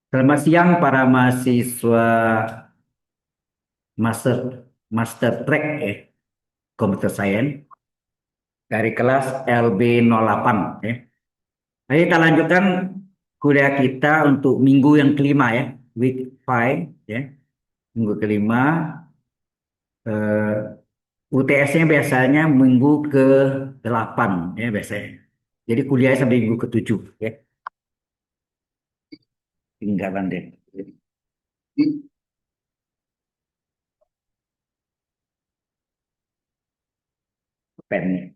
Selamat siang para mahasiswa master master track Computer Science dari kelas LB08 ya. Mari kita lanjutkan kuliah kita untuk minggu yang kelima ya, week 5 ya. Minggu kelima UTS-nya biasanya minggu ke-8 ya biasanya. Jadi kuliah sampai minggu ke-7 ya. Tinggalan deh. Pennya.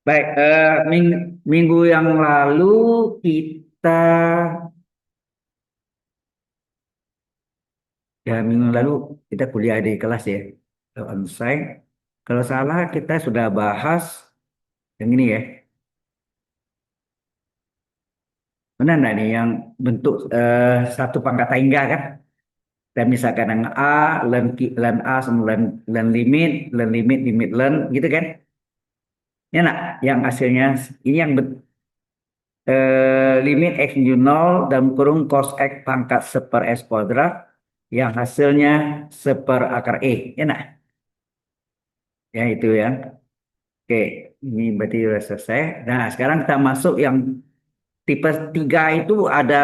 Baik, minggu yang lalu kita minggu lalu kita kuliah di kelas ya, onsite. Kalau salah kita sudah bahas yang ini ya. Benar nggak nih yang bentuk satu pangkat tangga kan? Dan misalkan yang A, len A sama len limit, limit len gitu kan? Ya nak, yang hasilnya ini yang limit x min 0 dan kurung cos x pangkat seper s kuadrat yang hasilnya seper akar E. Ya nak? Ya itu ya. Oke, ini berarti sudah selesai. Nah, sekarang kita masuk yang tipe 3 itu ada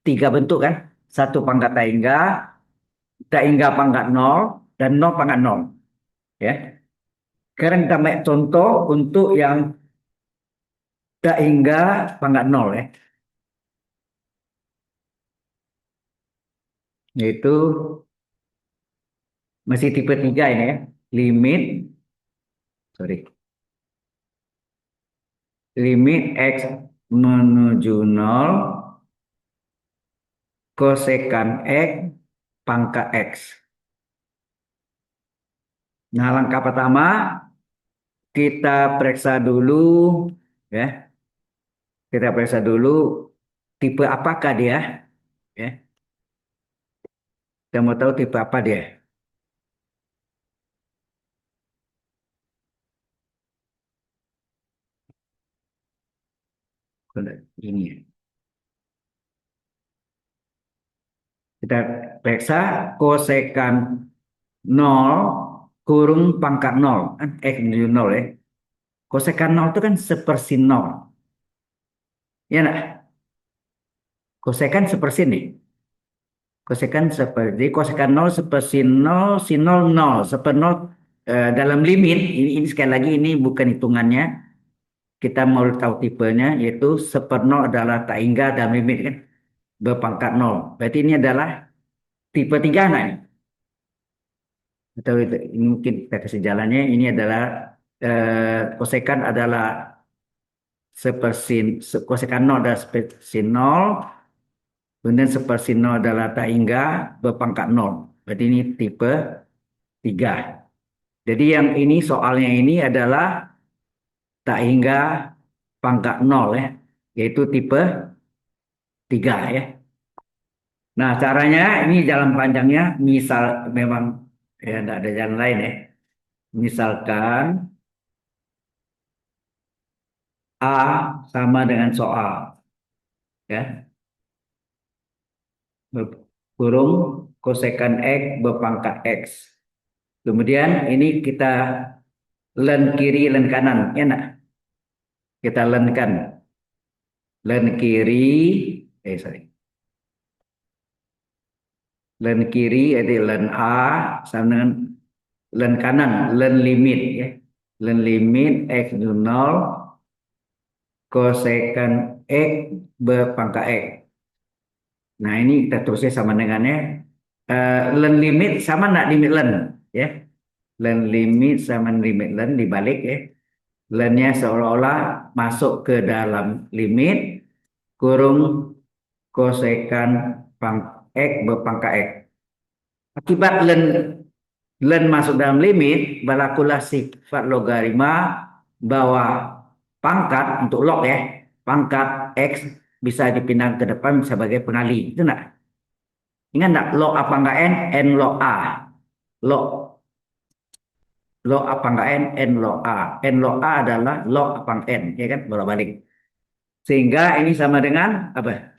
tiga bentuk kan? Satu pangkat taingga pangkat nol, dan nol pangkat nol. Ya. Sekarang kita ambil contoh untuk yang taingga pangkat nol ya. Yaitu masih tipe 3 ini ya. Limit, sorry, limit x menuju nol kosekan x pangkat x. Nah, langkah pertama kita periksa dulu ya. Kita periksa dulu tipe apakah dia ya. Kita mau tahu tipe apa dia. Ini ya. Kita periksa kosekan nol kurung pangkat nol kan x menuju nol ya. Kosekan nol itu kan sepersin nol. Ya nak? Kosekan sepersin nih. Kosekan seperti kosekan nol sepersin nol sin nol nol seper nol dalam limit ini sekali lagi ini bukan hitungannya. Kita mau tahu tipenya yaitu seper nol adalah tak hingga dalam limit kan berpangkat nol. Berarti ini adalah tipe 3 nak. Atau ini mungkin kita kasih jalannya. Ini adalah kosekan adalah sepersin kosekan nol adalah sepersin nol, kemudian sepersin nol adalah tak hingga berpangkat nol. Berarti ini tipe 3. Jadi yang ini soalnya ini adalah tak hingga pangkat nol ya, yaitu tipe 3 ya. Nah, caranya ini jalan panjangnya misal memang ya tidak ada jalan lain ya. Misalkan A sama dengan soal ya. Kurung kosekan X berpangkat X. Kemudian ini kita len kiri, len kanan. Ya nak? Kita lenkan. Len kiri, sorry. Len kiri yaitu len A sama dengan len kanan, len limit ya. Len limit X itu 0 kosekan X berpangkat X. Nah ini kita terusnya sama dengannya. Len limit sama nak limit len ya. Len limit sama limit len dibalik ya. Lennya seolah-olah masuk ke dalam limit kurung kosekan X berpangkat X. Akibat len masuk dalam limit, berlakulah sifat logaritma bahwa pangkat untuk log ya, pangkat X bisa dipindah ke depan sebagai pengali. Itu enggak? Ingat enggak? Log apa enggak N log A. Log log apa enggak N log A. N log A adalah log apa N, ya kan? Bolak-balik. Sehingga ini sama dengan apa?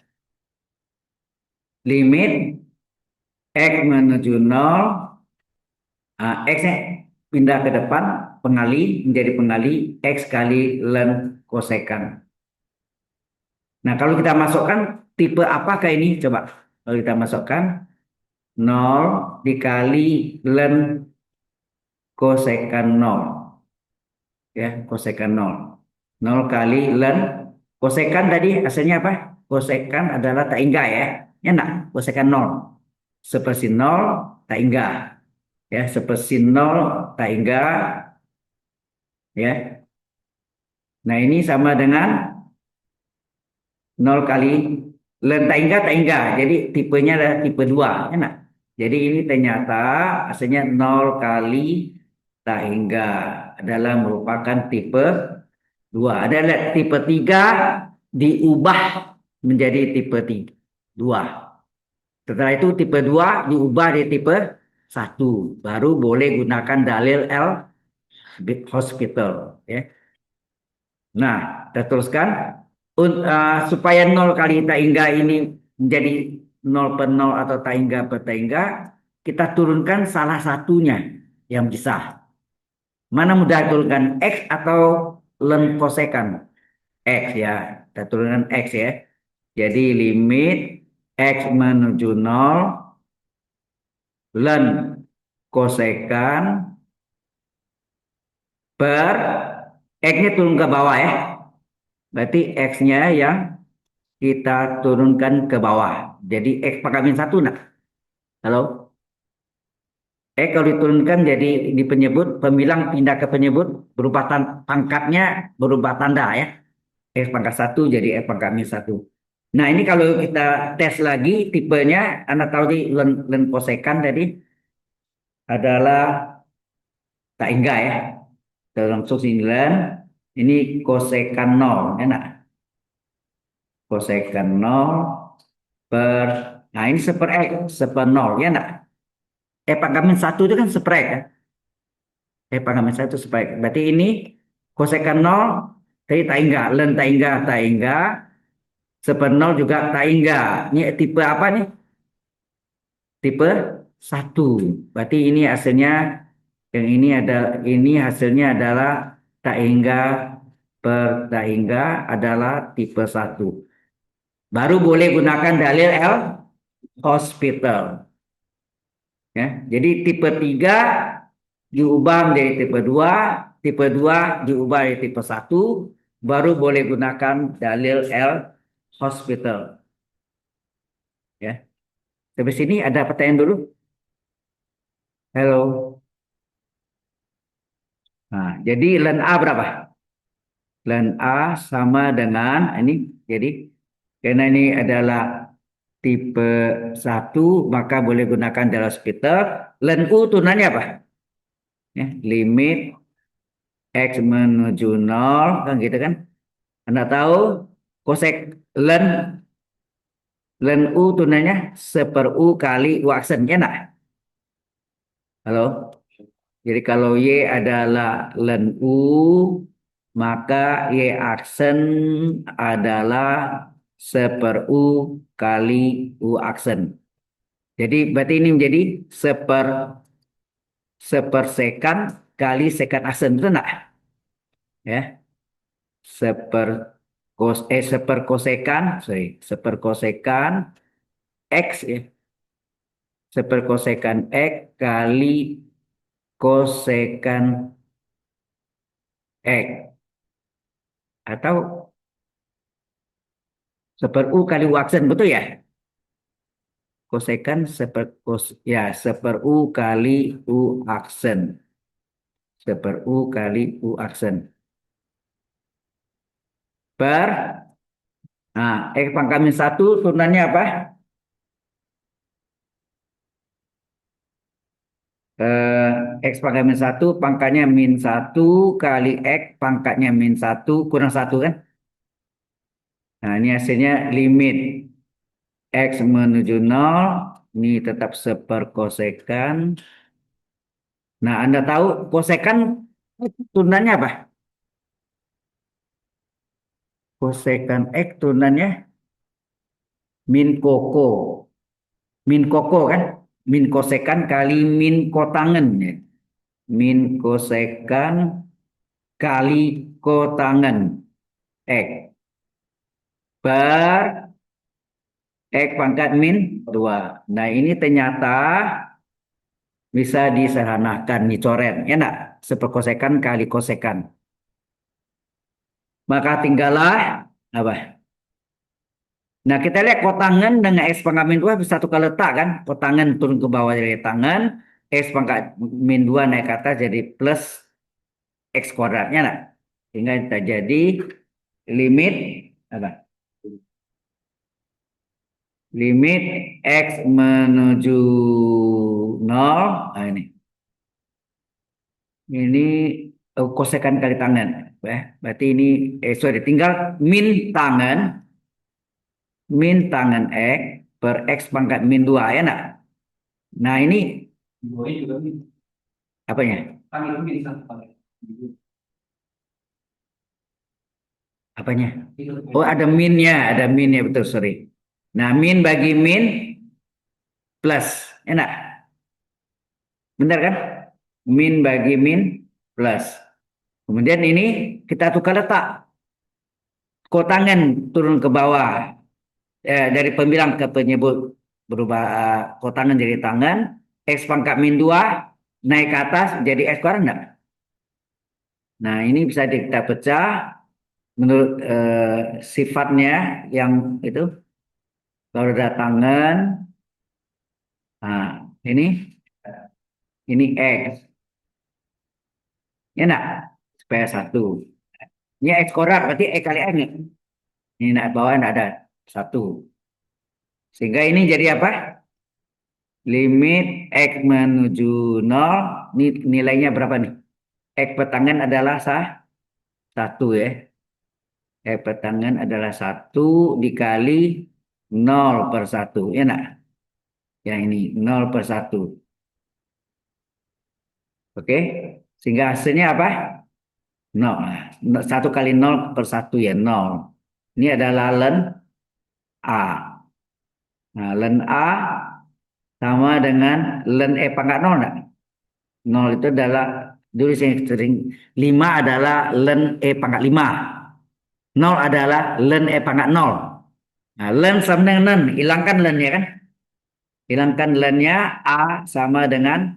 Limit X menuju 0, X-nya pindah ke depan, menjadi pengali X kali ln kosekan. Nah, kalau kita masukkan tipe apakah ini? Coba. Kalau kita masukkan 0 dikali ln kosekan 0. Ya, kosekan 0. 0 kali ln kosekan tadi hasilnya apa? Kosekan adalah tak hingga ya. Ya enggak? Kosekan 0. Sepersi 0 tak hingga. Ya, sepersi 0 tak hingga. Ya. Nah, ini sama dengan 0 kali ln tak hingga tak hingga. Jadi tipenya adalah tipe 2. Ya enggak? Jadi ini ternyata hasilnya 0 kali tak hingga adalah merupakan tipe 2. Ada tipe 3 diubah menjadi tipe 2. Setelah itu tipe 2 diubah di tipe 1. Baru boleh gunakan dalil L hospital. Ya. Nah, kita teruskan. Supaya 0 kali tak hingga ini menjadi 0 per 0 atau tak hingga per tak hingga, kita turunkan salah satunya yang bisa. Mana mudah turunkan X atau ln kosekan? X ya, kita turunkan X ya. Jadi limit X menuju 0 ln kosekan per X-nya turun ke bawah ya. Berarti X-nya yang kita turunkan ke bawah. Jadi X pangkat min 1 nak? Halo? Kalau diturunkan jadi di penyebut, pembilang pindah ke penyebut, berubah pangkatnya berubah tanda ya. X pangkat 1 jadi X pangkat min 1. Nah, ini kalau kita tes lagi tipenya, Anda tahu di ln kosekan tadi adalah tak hingga ya. Dalam langsung 9, ini kosekan 0. Enak. Kosekan 0 per, nah ini seper X, seper 0. Ya enggak? Pangkat min 1 itu kan seper X kan? Pangkat min 1 seper X. Berarti ini kosekan 0, tadi tak hingga. Ln tak hingga, tak hingga. Seper 0 juga tak hingga. Ini tipe apa nih? Tipe 1. Berarti ini hasilnya, yang ini hasilnya adalah tak hingga per tak hingga adalah tipe 1. Baru boleh gunakan dalil L hospital. Ya, jadi tipe 3 diubah menjadi tipe 2 diubah menjadi tipe 1, baru boleh gunakan dalil L hospital. Ya. Sampai sini ada pertanyaan dulu? Halo. Nah, jadi ln A berapa? Ln A sama dengan ini, jadi karena ini adalah tipe 1, maka boleh gunakan dalil hospital. Ln U turunannya apa? Ya, limit X menuju 0, kan gitu kan? Anda tahu kosek ln ln U tunanya seper U kali U aksen, ya enggak? Halo? Jadi kalau Y adalah ln U, maka Y aksen adalah seper U kali U aksen. Jadi berarti ini menjadi sepersekan kali sekan aksen, betul enggak? Ya, seperkosekan, seperkosekan X ya, seperkosekan X kali kosekan X, atau seper U kali U aksen, betul ya? Kosekan ya, seper U kali U aksen, seper U kali U aksen per, nah X pangkat min 1 turunannya apa? X pangkat min 1 pangkatnya min 1 kali X pangkatnya min 1 kurang 1 kan? Nah, ini hasilnya limit X menuju 0, ini tetap seperkosekan. Nah, Anda tahu kosekan turunannya apa? Kosekan X turunannya min koko. Min koko kan? Min kosekan kali min kotangen ya. Min kosekan kali kotangen X per X pangkat min 2. Nah ini ternyata bisa disederhanakan, dicoret. Ya enggak? Seperkosekan kali kosekan. Maka tinggallah apa? Nah, kita lihat kotangan dengan X pangkat min 2 bisa tukar letak kan? Kotangan turun ke bawah dari tangan, X pangkat min 2 naik ke atas jadi plus X kuadratnya. Nah. Sehingga terjadi limit apa? Limit X menuju 0. Nah, ini. Ini kosekan kali tangan. Berarti ini, sorry, tinggal min tangan X per X pangkat min 2 ya nak? Nah ini apanya? Apanya? Oh ada minnya betul sorry. Nah min bagi min plus, enak, benar kan? Min bagi min plus. Kemudian ini kita tukar letak kotangan turun ke bawah dari pembilang ke penyebut berubah kotangan jadi tangan X pangkat min 2 naik ke atas jadi X kuadrat enggak? Nah ini bisa kita pecah menurut sifatnya yang itu kalau ada tangan, nah ini X, ya enggak? Supaya satu. Ini X kuadrat berarti X kali X nih. Ini nak bawah enggak ada satu. Sehingga ini jadi apa? Limit X menuju 0. Ini nilainya berapa nih? X petangan adalah satu ya. X petangan adalah satu dikali 0/1. Ya enggak? Yang ini 0/1. Oke. Sehingga hasilnya apa? 0. Nah, 1 kali 0/1 ya 0. Ini adalah len A. Nah, len A sama dengan len E pangkat 0 enggak? 0 itu adalah dulu saya sering 5 adalah len E pangkat 5. 0 adalah len E pangkat 0. Nah, len sama dengan len, hilangkan len ya kan? Hilangkan lennya A sama dengan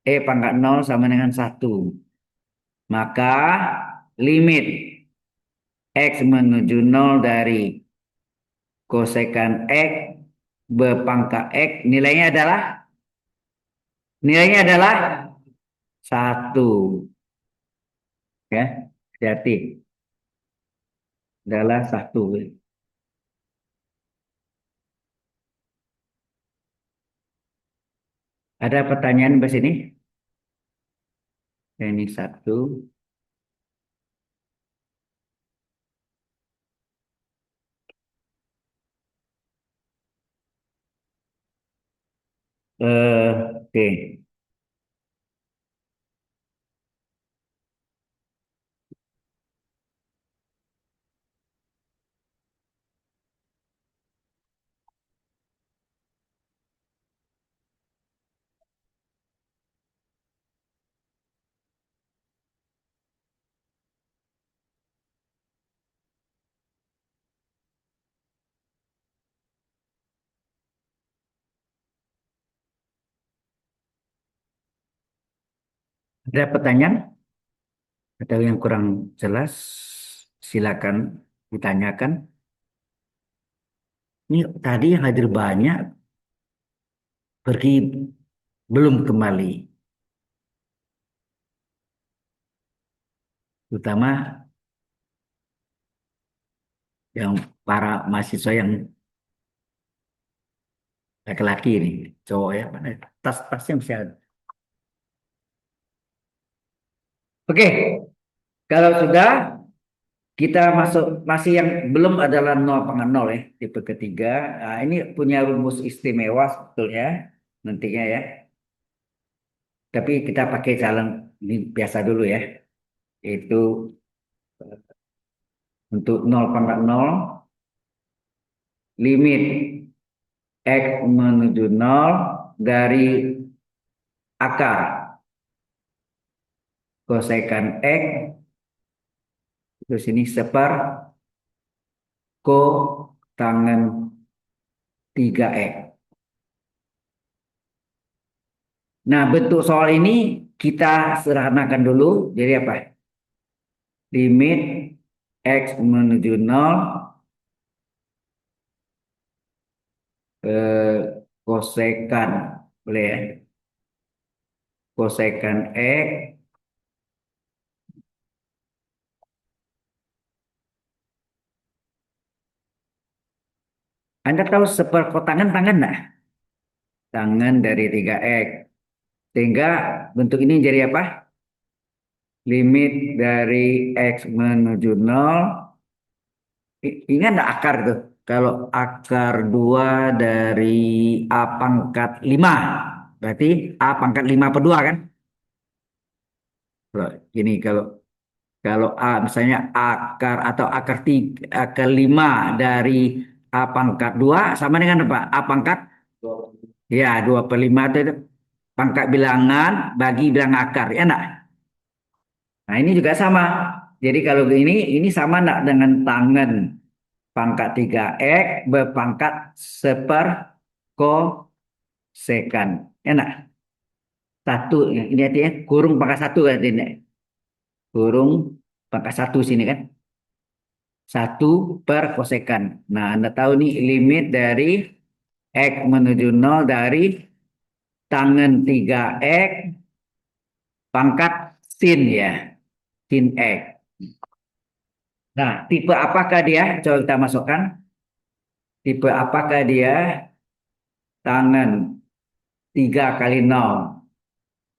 E pangkat 0 sama dengan 1. Maka limit X menuju 0 dari kosekan X berpangkat X nilainya adalah 1. Ya, hati-hati. Adalah 1. Ada pertanyaan di sini? Ini 1. Oke. Ada pertanyaan atau yang kurang jelas? Silakan ditanyakan. Ini tadi yang hadir banyak, pergi belum kembali. Terutama yang para mahasiswa yang laki-laki ini, cowok ya, mana tas-tasnya masih ada. Oke, kalau sudah kita masuk masih yang belum adalah 0/0 ya, tipe ketiga. Nah, ini punya rumus istimewa sebetulnya nantinya ya. Tapi kita pakai jalan ini biasa dulu ya, yaitu Untuk 0 pangkat 0, limit X menuju 0 dari akar kosekan X, terus ini seper ko tangan 3X. Nah, bentuk soal ini kita sederhanakan dulu. Jadi apa? Limit X menuju 0 kosekan, boleh ya? Kosekan X. Anda tahu seperkotangan tangan nggak? Tangan dari 3X. Sehingga bentuk ini jadi apa? Limit dari X menuju 0. Ingat nggak akar tuh? Kalau akar 2 dari A pangkat 5. Berarti A pangkat 5 per 2 kan? Kalau gini, kalau kalau A misalnya akar atau akar 3, akar 5 dari A pangkat 2 sama dengan apa? A pangkat, ya, 2 per 5 itu pangkat bilangan bagi bilangan akar. Ya enggak? Nah, ini juga sama. Jadi kalau ini sama enggak dengan tangan pangkat 3X berpangkat seper kosekan. Enak. Satu, ini artinya kurung pangkat satu artinya. Kurung pangkat satu sini kan. Satu per kosekan. Nah, Anda tahu nih limit dari X menuju 0 dari tangan 3X pangkat sin ya. Sin X. Nah, tipe apakah dia? Coba kita masukkan. Tipe apakah dia? Tangan 3 kali 0.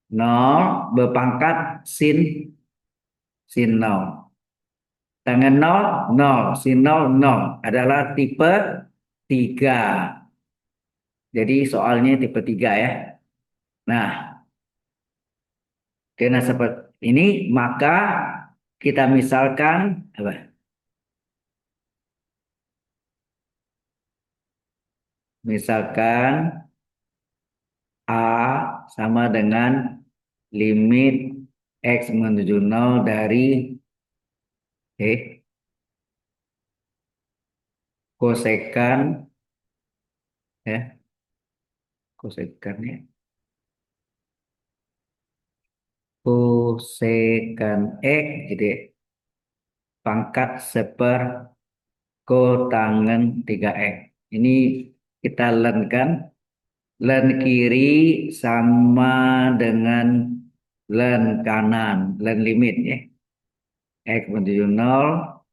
0 berpangkat sin sin 0. Tangan 0, 0. Sin 0, 0. Adalah tipe 3. Jadi soalnya tipe 3 ya. Nah, karena seperti ini, maka kita misalkan apa? Misalkan A sama dengan limit X menuju 0 dari kosekan ya, kosekannya kosekan X jadi pangkat seper kotangen 3X. Ini kita learn kan, learn kiri sama dengan learn kanan, learn limit ya. X menuju 0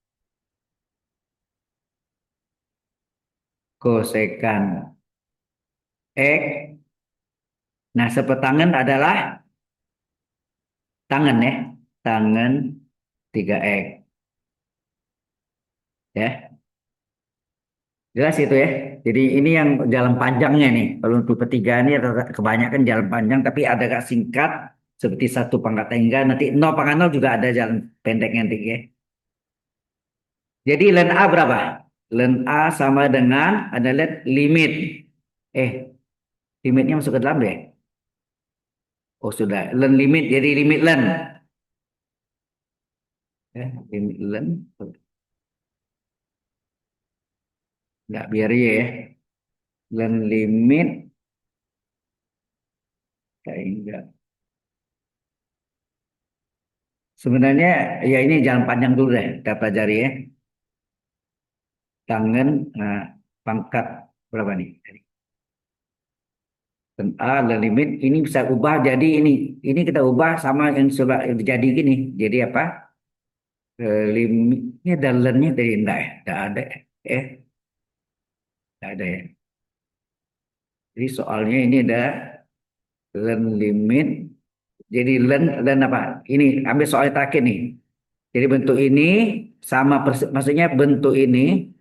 kosekan X. Nah, sepertangan adalah tangan ya, tangan 3X ya. Jelas itu ya. Jadi ini yang jalan panjangnya nih. Kalau untuk ketiga ini kebanyakan jalan panjang, tapi ada agak singkat seperti satu pangkat tangga. Nanti 0 pangkat 0 juga ada jalan pendeknya nanti ya. Jadi len A berapa? Len A sama dengan ada lihat limit. Eh, limitnya masuk ke dalam deh. Oh sudah, len limit jadi limit len. Ya, limit len. Nggak biar ya. Len limit kayak enggak. Sebenarnya ya ini jalan panjang dulu deh kita pelajari ya. Tangan pangkat berapa nih? A dan limit ini bisa ubah jadi ini kita ubah sama yang sudah jadi gini. Jadi apa? Limitnya dan lennya dari enggak ya? Enggak ada. Eh, enggak ada ya. Jadi soalnya ini ada len limit. Jadi len apa? Ini ambil soal terakhir nih. Jadi bentuk ini sama maksudnya bentuk ini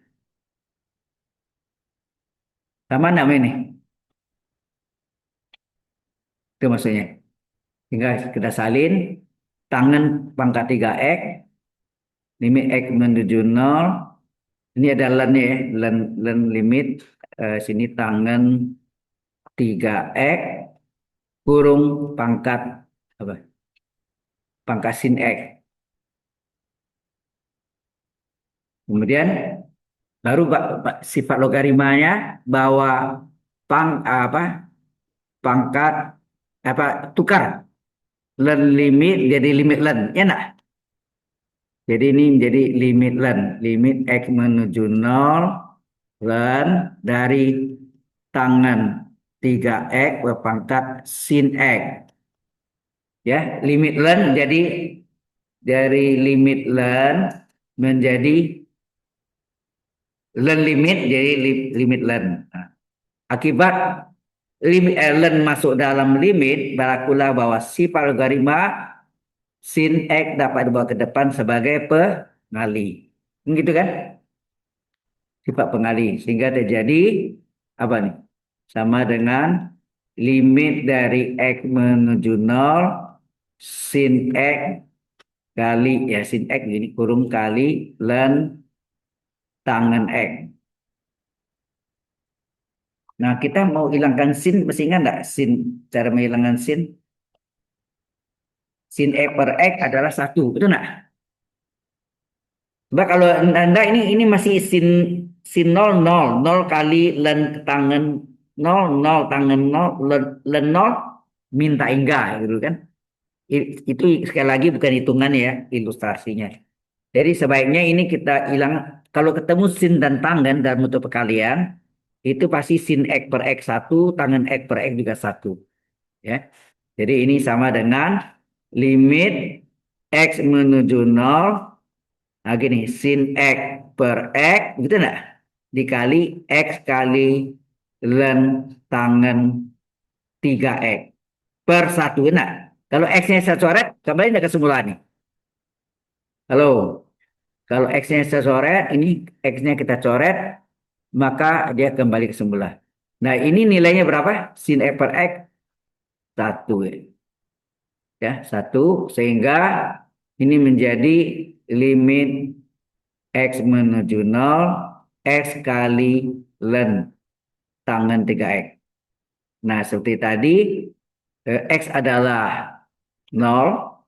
sama nama ini. Itu maksudnya. Tinggal kita salin tangan pangkat 3X limit X menuju 0. Ini ada len ya, len limit sini tangen 3X kurung pangkat apa? Pangkat sin X. Kemudian baru sifat logaritmanya bahwa apa pangkat apa tukar len limit jadi limit len, ya nak? Jadi ini menjadi limit len, limit X menuju 0 len dari tangan 3X berpangkat sin X. Ya, limit len jadi dari limit len menjadi len limit jadi limit len. Nah, akibat limit len masuk dalam limit, berlakulah bahwa sifat logaritma sin X dapat dibawa ke depan sebagai pengali. Gitu kan? Sifat pengali. Sehingga terjadi apa nih? Sama dengan limit dari X menuju 0 sin X kali ya sin X ini kurung kali len tangan X. Nah, kita mau hilangkan sin, mesti ingat nggak sin? Cara menghilangkan sin? Sin X per X adalah satu, betul nggak? Coba kalau Anda ini masih sin sin nol nol nol kali len tangan nol nol tangan nol len nol minta enggak gitu kan. Itu sekali lagi bukan hitungan ya, ilustrasinya. Jadi sebaiknya ini kita hilang kalau ketemu sin dan tangan dalam bentuk perkalian itu pasti sin X per X satu, tangan X per X juga satu. Ya. Jadi ini sama dengan limit X menuju 0. Nah gini, sin X per X, gitu enggak? Dikali X kali len tangan 3X per 1, enak? Kalau X-nya saya coret, kembali enggak ke semula nih? Halo, kalau X-nya saya coret, ini X-nya kita coret, maka dia kembali ke semula. Nah ini nilainya berapa? Sin X per X, 1. Ya, 1. Sehingga ini menjadi limit X menuju 0, X kali len tangan 3X. Nah, seperti tadi, X adalah 0,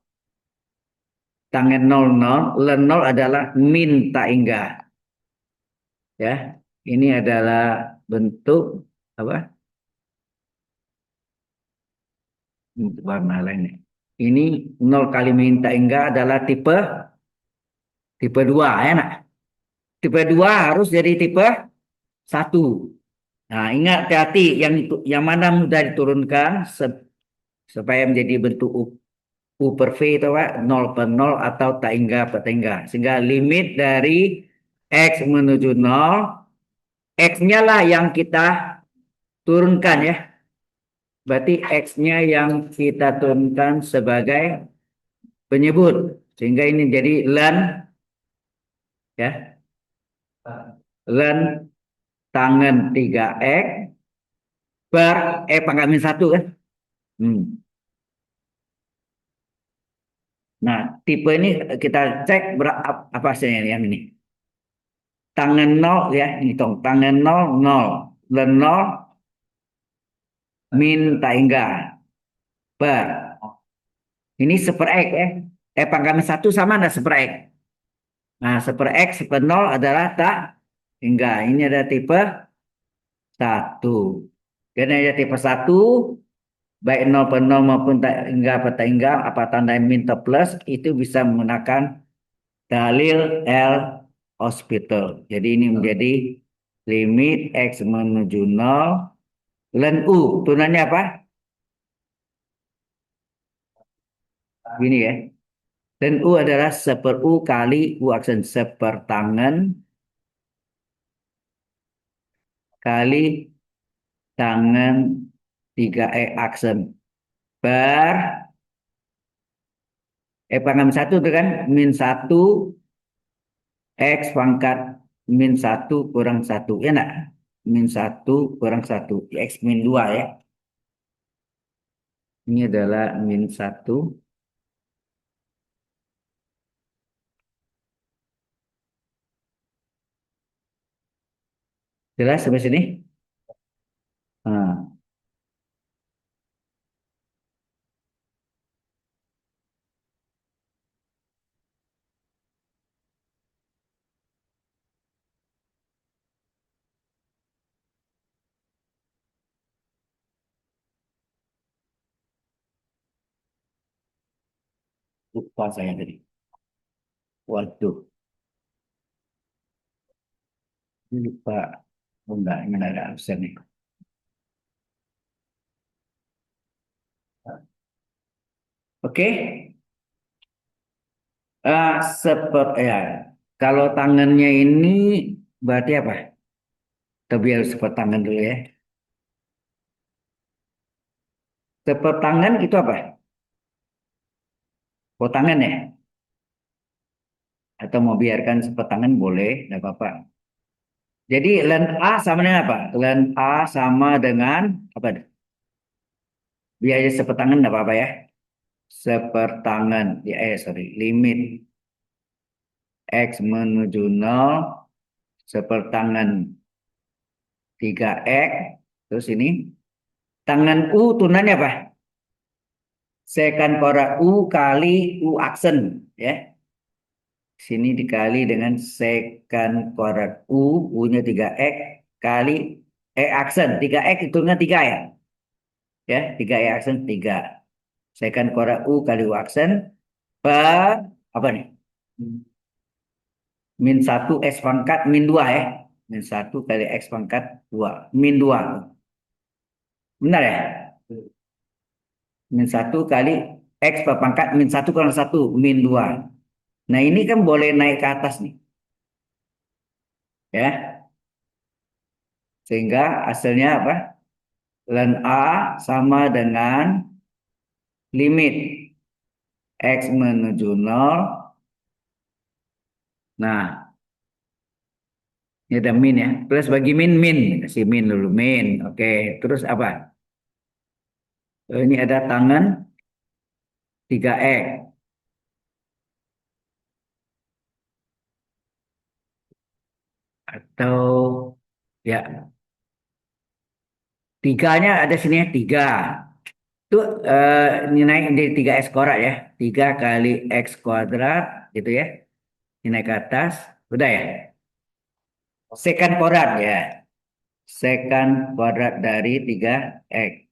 tangan 0, 0, len 0 adalah min tak hingga. Ya, ini adalah bentuk apa? Warna lainnya. Ini 0 kali min tak hingga adalah tipe tipe 2, ya nak? Tipe 2 harus jadi tipe 1. Nah, ingat hati-hati yang mana mudah diturunkan supaya menjadi bentuk U per V itu Pak, 0 per 0 atau tak hingga per tak hingga. Sehingga limit dari X menuju 0, X-nya lah yang kita turunkan ya. Berarti X-nya yang kita turunkan sebagai penyebut. Sehingga ini jadi len ya. Len tangan 3X per pangkat min 1 kan. Hmm. Nah, tipe ini kita cek berapa apa hasilnya yang ini. Tangan 0 ya, hitung. Tangan 0, 0. Dan 0, min tak hingga. Per. Ini seper X ya. Pangkat min 1 sama ada seper X. Nah, seper X, seper 0 adalah tak hingga. Ini ada tipe 1. Karena ada tipe 1, baik 0 per 0 maupun tak hingga per tak hingga, apa tanda min atau plus, itu bisa menggunakan dalil L hospital. Jadi ini menjadi limit X menuju 0 len U. Turunannya apa? Gini ya. Len U adalah seper U kali U aksen sepertangan kali tangan 3E aksen per pangkat 1 itu kan min 1 X pangkat min 1 kurang 1. Ya enggak? Min 1 kurang 1. X min 2 ya. Ini adalah min 1 Jelas sampai sini? Nah, lupa saya tadi. Waduh, lupa. Oh, enggak, ini nggak ada absen nih. Oke, seperti ya. Kalau tangannya ini berarti apa? Tapi harus seperti tangan dulu ya. Seperti tangan itu apa? Oh tangan ya? Atau mau biarkan seperti tangan boleh, nggak apa-apa. Jadi len A sama dengan apa? Len A sama dengan apa? Biaya sepertangan nggak apa-apa ya. Sepertangan, ya sorry, limit X menuju nol sepertangan 3X. Terus ini, tangan U tunanya apa? Secant kuadrat U kali U aksen. Ya, sini dikali dengan secant kuadrat U, U-nya 3X kali aksen. 3X hitungnya 3 ya. Ya, 3X aksen 3. Secant kuadrat U kali U aksen per apa nih? Min satu X pangkat min 2 ya. Min satu kali X pangkat 2. Min 2. Benar ya? Min satu kali X per pangkat min satu kurang satu min 2. Nah ini kan boleh naik ke atas nih. Ya. Sehingga hasilnya apa? Ln A sama dengan limit X menuju nol. Nah, ini ada min ya. Plus bagi min, min. Kasih min dulu, min. Oke, terus apa? Ini ada tangan 3X. Atau ya tiganya ada sini ya, tiga. Itu ini naik di 3X kuadrat ya. 3 kali X kuadrat gitu ya. Ini naik ke atas. Udah ya. Sekant kuadrat ya. Sekant kuadrat dari 3X.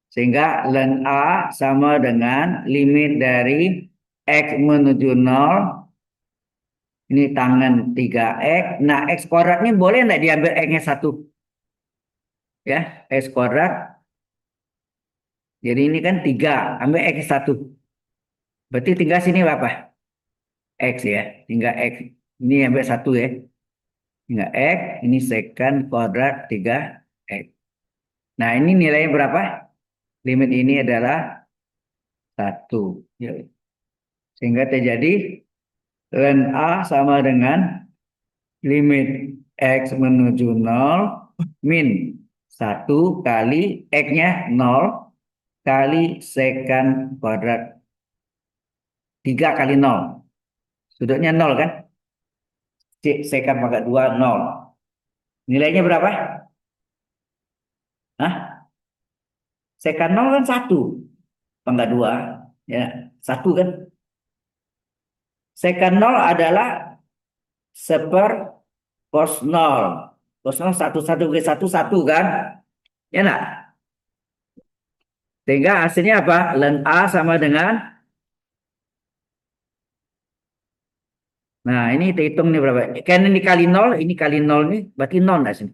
Sehingga ln A sama dengan limit dari X menuju nol. Ini tangan 3X. Nah, X kuadrat ini boleh nggak diambil X-nya satu? Ya, X kuadrat. Jadi ini kan 3. Ambil X satu. Berarti tinggal sini berapa? X ya. Tinggal X. Ini ambil satu ya. Tinggal X. Ini secant kuadrat 3X. Nah, ini nilainya berapa? Limit ini adalah satu. Ya. Sehingga terjadi ln A sama dengan limit X menuju nol min satu kali X-nya nol kali secant kuadrat 3 kali nol. Sudutnya nol kan? Secant pangkat 2 nol. Nilainya berapa? Hah? Secant nol kan satu pangkat 2. Ya, satu kan? Secant nol adalah seper cos nol. Cos nol satu satu ke satu satu kan? Ya nak? Sehingga hasilnya apa? Ln A sama dengan, nah ini kita hitung nih berapa. Kan ini kali nol nih, berarti nol nggak sini?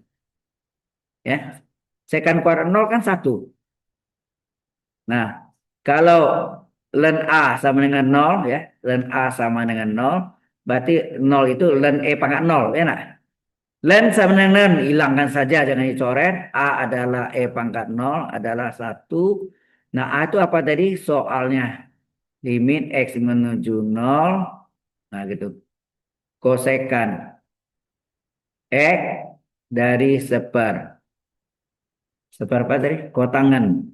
Ya. Secant kuadrat nol kan satu. Nah, kalau ln A sama dengan nol ya, ln A sama dengan nol, berarti nol itu ln E pangkat nol, ya nak? Ln sama dengan ln, hilangkan saja, jangan dicoret. A adalah E pangkat nol, adalah satu. Nah, A itu apa tadi soalnya? Limit X menuju nol, nah gitu. Kosekan X dari seper apa tadi? Kotangan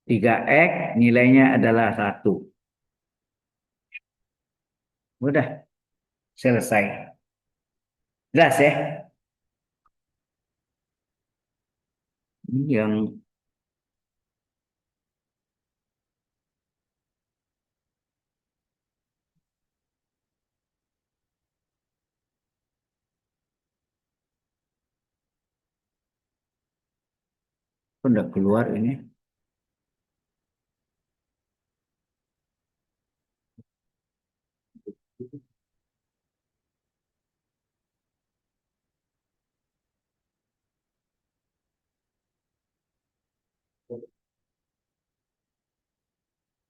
3X nilainya adalah satu. Udah selesai. Jelas ya? Ini yang udah keluar ini.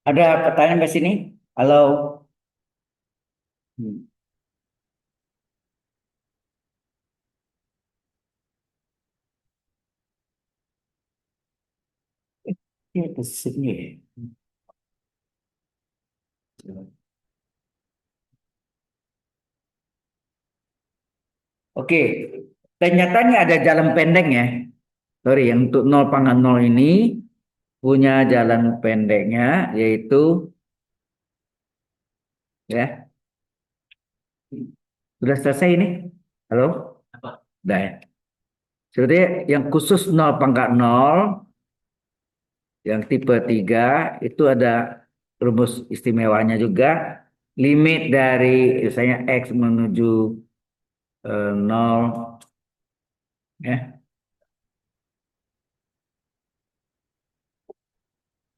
Ada pertanyaan ke sini? Halo. Hmm. Ini ke sini ya. Oke, ternyata ada jalan pendeknya. Sorry, yang untuk 0,0 ini punya jalan pendeknya, yaitu ya, sudah selesai ini. Halo? Sudah ya. Jadi yang khusus 0,0, yang tipe 3 itu ada rumus istimewanya juga. Limit dari misalnya X menuju 0 ya,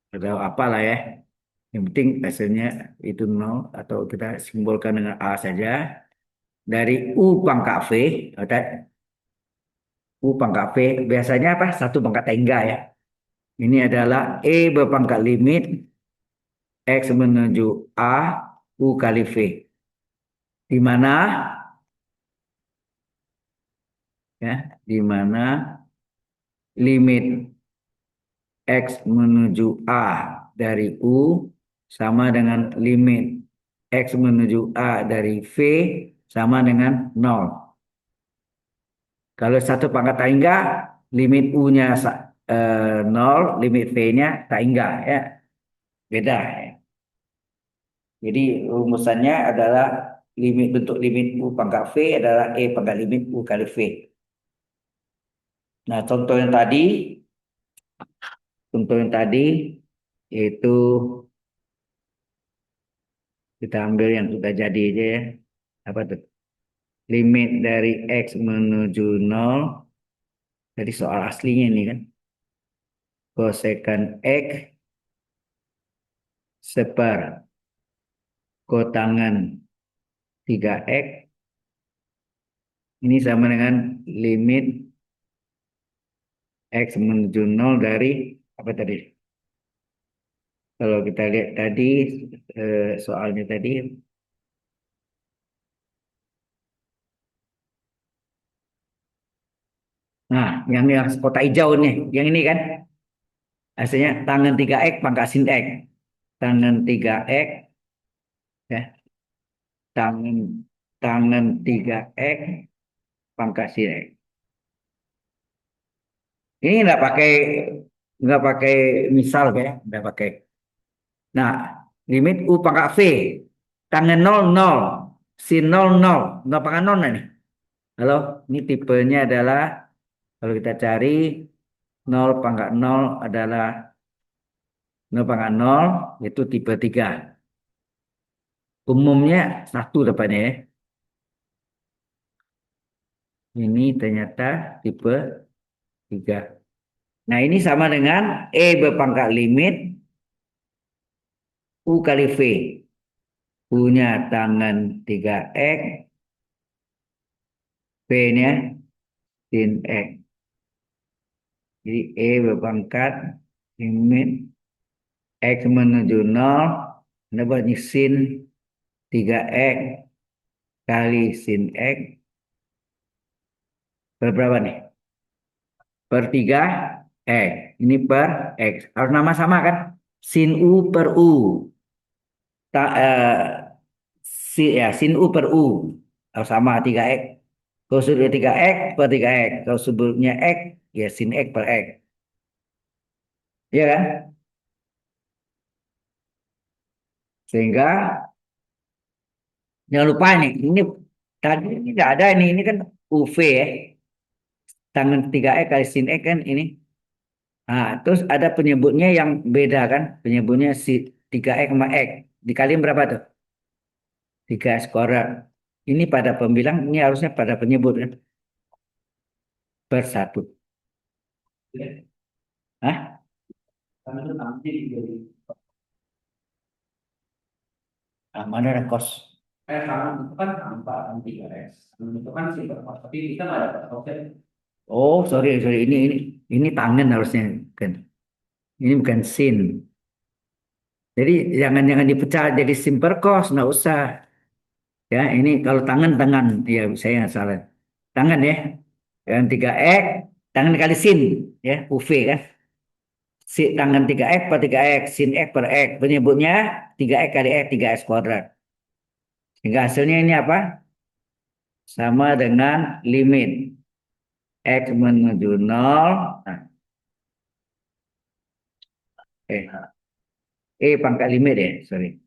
atau apalah ya. Yang penting hasilnya itu 0 atau kita simbolkan dengan A saja. Dari U pangkat V, U pangkat V biasanya apa? Satu pangkat tengah ya. Ini adalah E berpangkat limit X menuju A U kali V. Di mana ya, di mana limit X menuju A dari U sama dengan limit X menuju A dari V sama dengan 0. Kalau satu pangkat tak hingga, limit U-nya 0, limit V-nya tak hingga ya. Beda ya. Jadi rumusannya adalah limit bentuk limit U pangkat V adalah E pangkat limit U kali V. Nah, contoh yang tadi itu kita ambil yang sudah jadi aja ya. Apa tuh? Limit dari X menuju 0. Jadi soal aslinya ini kan. Kosekan X seper kotangan 3X ini sama dengan limit X menuju 0 dari apa tadi? Kalau kita lihat tadi soalnya tadi. Nah, yang kotak hijau nih, yang ini kan hasilnya tangan 3X pangkat sin X. Tangan 3X ya, tangan tangan 3X pangkat sin X. Ini nggak pakai misal kayak, nggak pakai. Nah, limit U pangkat V tangan 0 0, sin 0 0, nggak pangkat 0 nih. Halo, ini tipenya adalah kalau kita cari 0 pangkat 0 adalah 0 pangkat 0 itu tipe 3. Umumnya satu depannya ya. Ini ternyata tipe 3. Nah, ini sama dengan E berpangkat limit U kali V. U-nya tangan 3X, V-nya sin X. Jadi E berpangkat limit X menuju 0. Dapat sin 3X kali sin X. Berapa nih? Per 3 X. Ini per X. Harus nama sama kan? Sin U per U. Ta, sin U per U. Harus sama 3X. Kalau sudutnya 3X per 3X. Kalau sudutnya X, ya sin X per X. Iya kan? Sehingga jangan lupa nih, ini tadi ini tidak ada ini kan UV ya. Tangan 3X kali sin X kan ini. Nah, terus ada penyebutnya yang beda kan? Penyebutnya si 3X sama X. Dikaliin berapa tuh? 3X kuadrat. Ini pada pembilang, ini harusnya pada penyebut kan? Per satu. Hah? Ah, mana ada kos? Oh, sorry, sorry. Ini tangan harusnya kan. Ini bukan sin. Jadi jangan dipecah jadi simper kos, nggak usah. Ya, ini kalau tangan tangan, ya saya nggak salah. Tangan ya, yang 3X, tangan kali sin, ya, UV kan. Si tangan 3X per 3X, sin X per X. Penyebutnya 3X kali X, 3X kuadrat. Sehingga hasilnya ini apa? Sama dengan limit X menuju nol. Nah, pangkat limit ya, sorry.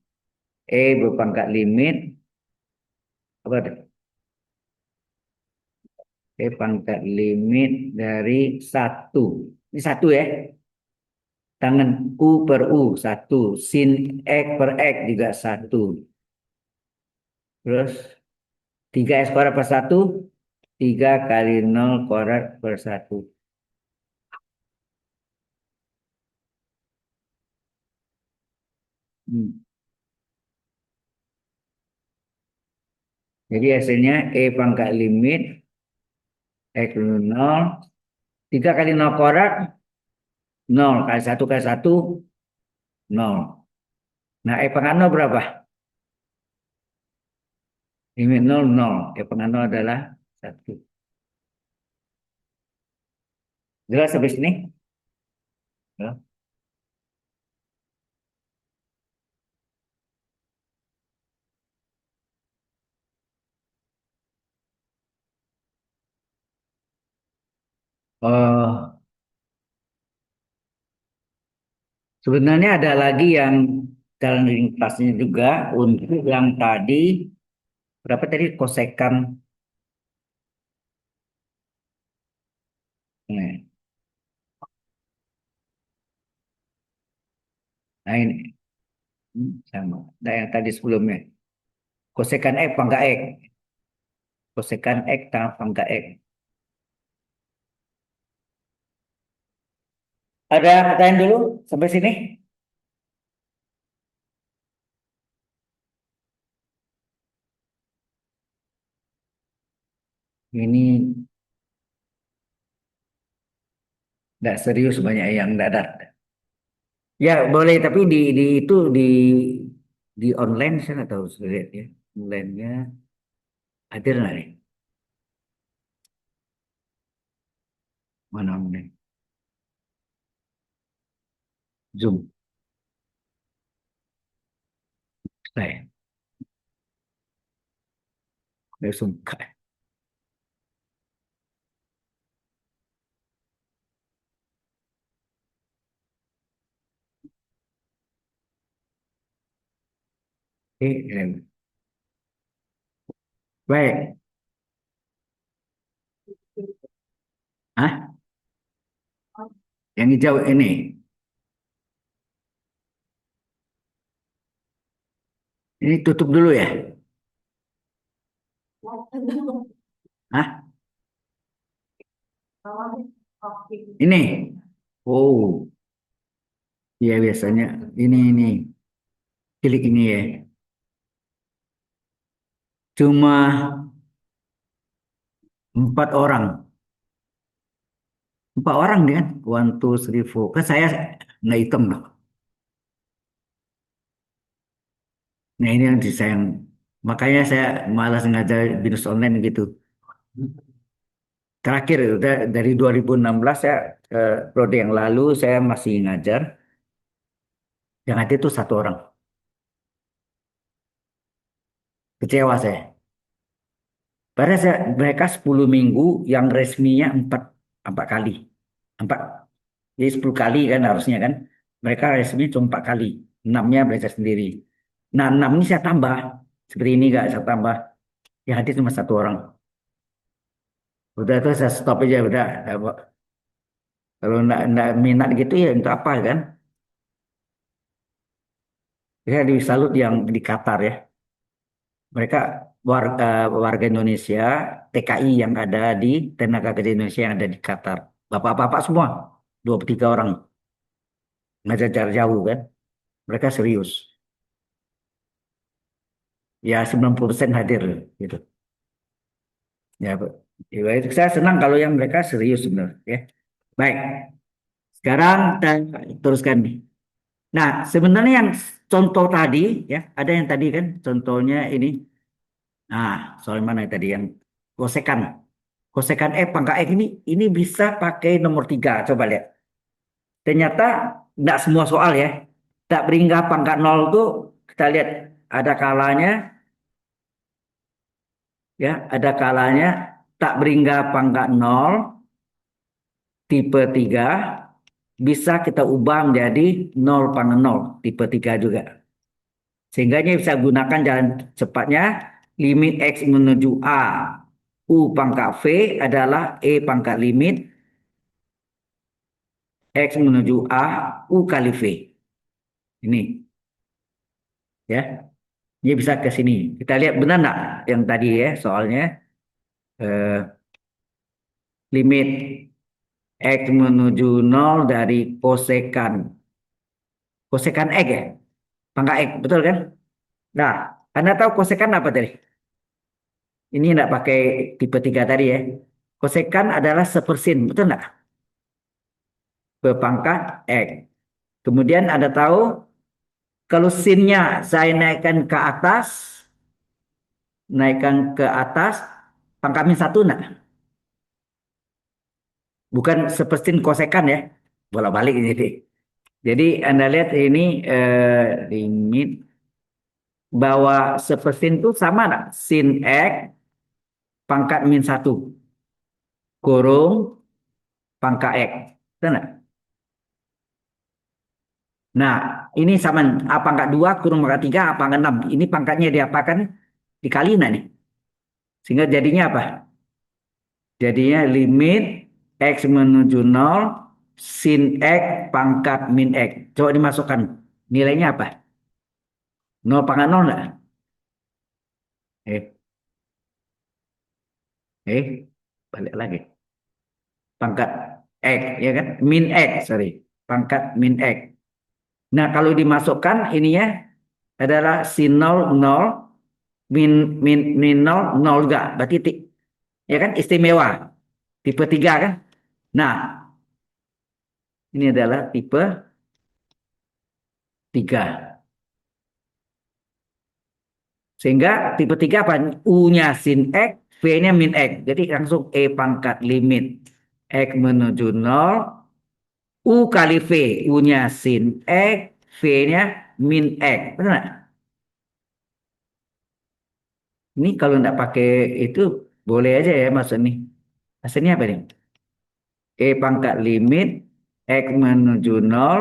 Berpangkat limit, apa tuh? Pangkat limit dari satu. Ini satu ya. Tangan U per U, satu. Sin X per X juga satu. Terus 3X kuadrat per satu, 3 kali nol kuadrat per satu. Hmm. Jadi hasilnya pangkat limit X menuju nol. 3 kali nol kuadrat, nol. Kali satu, nol. Nah, pangkat nol berapa? Limit nol, nol. Pangkat nol adalah satu. Jelas sampai sini? Ya. Oh, sebenarnya ada lagi yang jalan ringkasnya juga untuk yang tadi, berapa tadi kosekan. Nah, nah ini sama. Nah, yang tadi sebelumnya. Kosekan X pangkat X. Kosekan X tambah pangkat X. Ada pertanyaan dulu sampai sini? Ini tidak serius banyak yang tidak ada. Ya boleh, tapi di itu di online saya nggak tahu saya lihat ya. Online-nya ada nggak nih? Mana online? Zoom. Saya, Zoom. Baik. Hah? Yang hijau ini. Ini tutup dulu ya? Hah? Ini. Oh, iya biasanya ini klik ini ya. Cuma 4 orang, 4 orang dia kan? One, two, three, four. Kan saya nggak hitung loh. Nah ini yang disayang. Makanya saya malas ngajar bisnis online gitu. Terakhir udah dari 2016 saya periode yang lalu saya masih ngajar. Yang ada itu 1 orang. Kecewa saya. Padahal mereka 10 minggu yang resminya empat kali. Empat, jadi 10 kali kan harusnya kan. Mereka resmi cuma 4 kali. Enamnya belajar sendiri. Nah, 6 ini saya tambah. Seperti ini gak saya tambah. Yang hadir cuma 1 orang. Udah itu saya stop aja udah. Kalau enggak minat gitu ya untuk apa kan? Ya disalut yang di Qatar ya. Mereka warga Indonesia, TKI yang ada di tenaga kerja Indonesia yang ada di Qatar. Bapak-bapak semua, 23 orang ngajar jarak jauh kan. Mereka serius. Ya 90% hadir gitu. Ya, ya, saya senang kalau yang mereka serius sebenarnya ya. Baik, sekarang kita teruskan nih. Nah, sebenarnya yang contoh tadi ya, ada yang tadi kan contohnya ini. Nah, soal mana tadi yang kosekan. Kosekan pangkat ini bisa pakai nomor 3. Coba lihat. Ternyata tidak semua soal ya. Tak beringgah pangkat nol tuh kita lihat ada kalanya ya, ada kalanya tak beringgah pangkat nol tipe 3 bisa kita ubah menjadi nol pangkat nol tipe 3 juga. Sehingga bisa gunakan jalan cepatnya limit X menuju A. U pangkat V adalah E pangkat limit X menuju A, U kali V. Ini ya. Ini bisa ke sini. Kita lihat benar nggak yang tadi ya soalnya eh, limit X menuju nol dari kosekan. Kosekan X ya. Pangkat X, betul kan? Nah, Anda tahu kosekan apa tadi? Ini enggak pakai tipe 3 tadi ya. Kosekan adalah sepersin, betul enggak? Berpangkat X. Kemudian Anda tahu kalau sinnya saya naikkan ke atas, pangkat min 1 enggak? Bukan sepersin kosekan ya. Bolak-balik ini. Jadi Anda lihat ini limit bahwa sepersin itu sama enggak? Sin X pangkat min 1 kurung pangkat X. Betul enggak? Nah, ini sama A pangkat 2 kurung pangkat 3 A pangkat 6. Ini pangkatnya diapakan? Dikali nah nih. Sehingga jadinya apa? Jadinya limit X menuju nol sin X pangkat min X. Coba dimasukkan. Nilainya apa? Nol pangkat nol enggak? Eh, eh, balik lagi. Pangkat X, ya kan? Min X, sorry. Pangkat min X. Nah, kalau dimasukkan ininya adalah sin nol nol min min min nol nol juga. Berarti ya kan istimewa. Tipe 3 kan? Nah, ini adalah tipe 3. Sehingga tipe 3 apa? U-nya sin X, V-nya min X. Jadi langsung E pangkat limit X menuju nol U kali V. U-nya sin X, V-nya min X. Betul nggak? Ini kalau nggak pakai itu, boleh aja ya maksud nih. Hasilnya apa nih? E pangkat limit X menuju nol.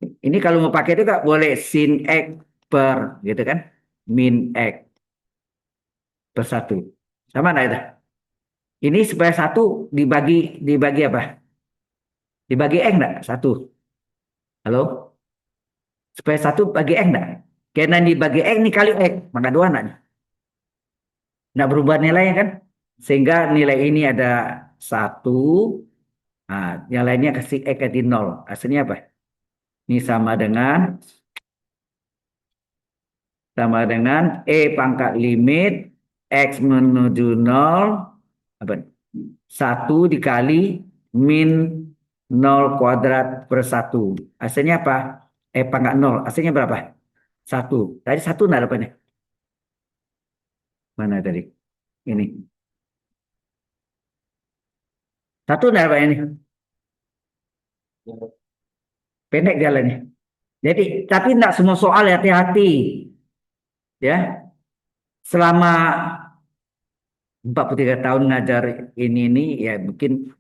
Ini kalau mau pakai itu nggak boleh sin X per gitu kan? Min X per 1. Sama nggak itu? Ini supaya 1 dibagi apa? Dibagi X enggak? 1. Halo? Supaya 1 bagi X enggak? Karena dibagi X ini kali X. Maka 2 enggak nih? Enggak berubah nilainya kan? Sehingga nilai ini ada 1. Nah, yang lainnya kasih X di 0. Hasilnya apa? Ini sama dengan E pangkat limit X menuju 0. Apa? 1 dikali min 0 kuadrat per 1. Hasilnya apa? Pangkat 0. Hasilnya berapa? 1. Tadi 1 enggak dapatnya? Mana tadi? Ini. 1 enggak dapatnya ini? Pendek jalannya. Jadi, tapi enggak semua soal hati-hati. Ya, selama 43 tahun ngajar ini ya mungkin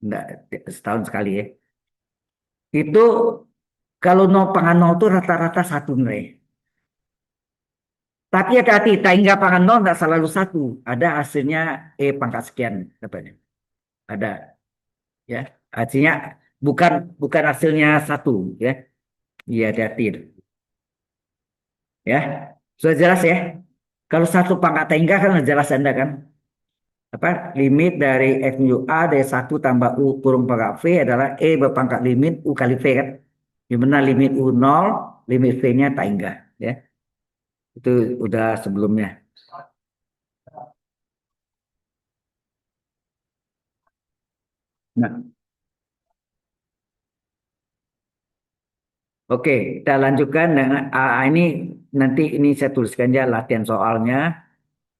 enggak setahun sekali ya. Itu kalau no pangkat 0 itu rata-rata 1 nilai. Tapi hati-hati, tak hingga pangkat 0 enggak selalu 1. Ada hasilnya pangkat sekian dapatnya. Ada. ya. Artinya bukan bukan hasilnya satu, ya. Iya, hati-hati, ya. Sudah jelas ya. Kalau satu pangkat tengah kan sudah jelas Anda kan. Apa limit dari F mu A dari satu tambah U kurung pangkat V adalah E berpangkat limit U kali V kan. Di mana limit U nol, limit V-nya tak hingga, ya. Itu udah sebelumnya. Nah, oke, kita lanjutkan dengan ini nanti ini saya tuliskan ya latihan soalnya.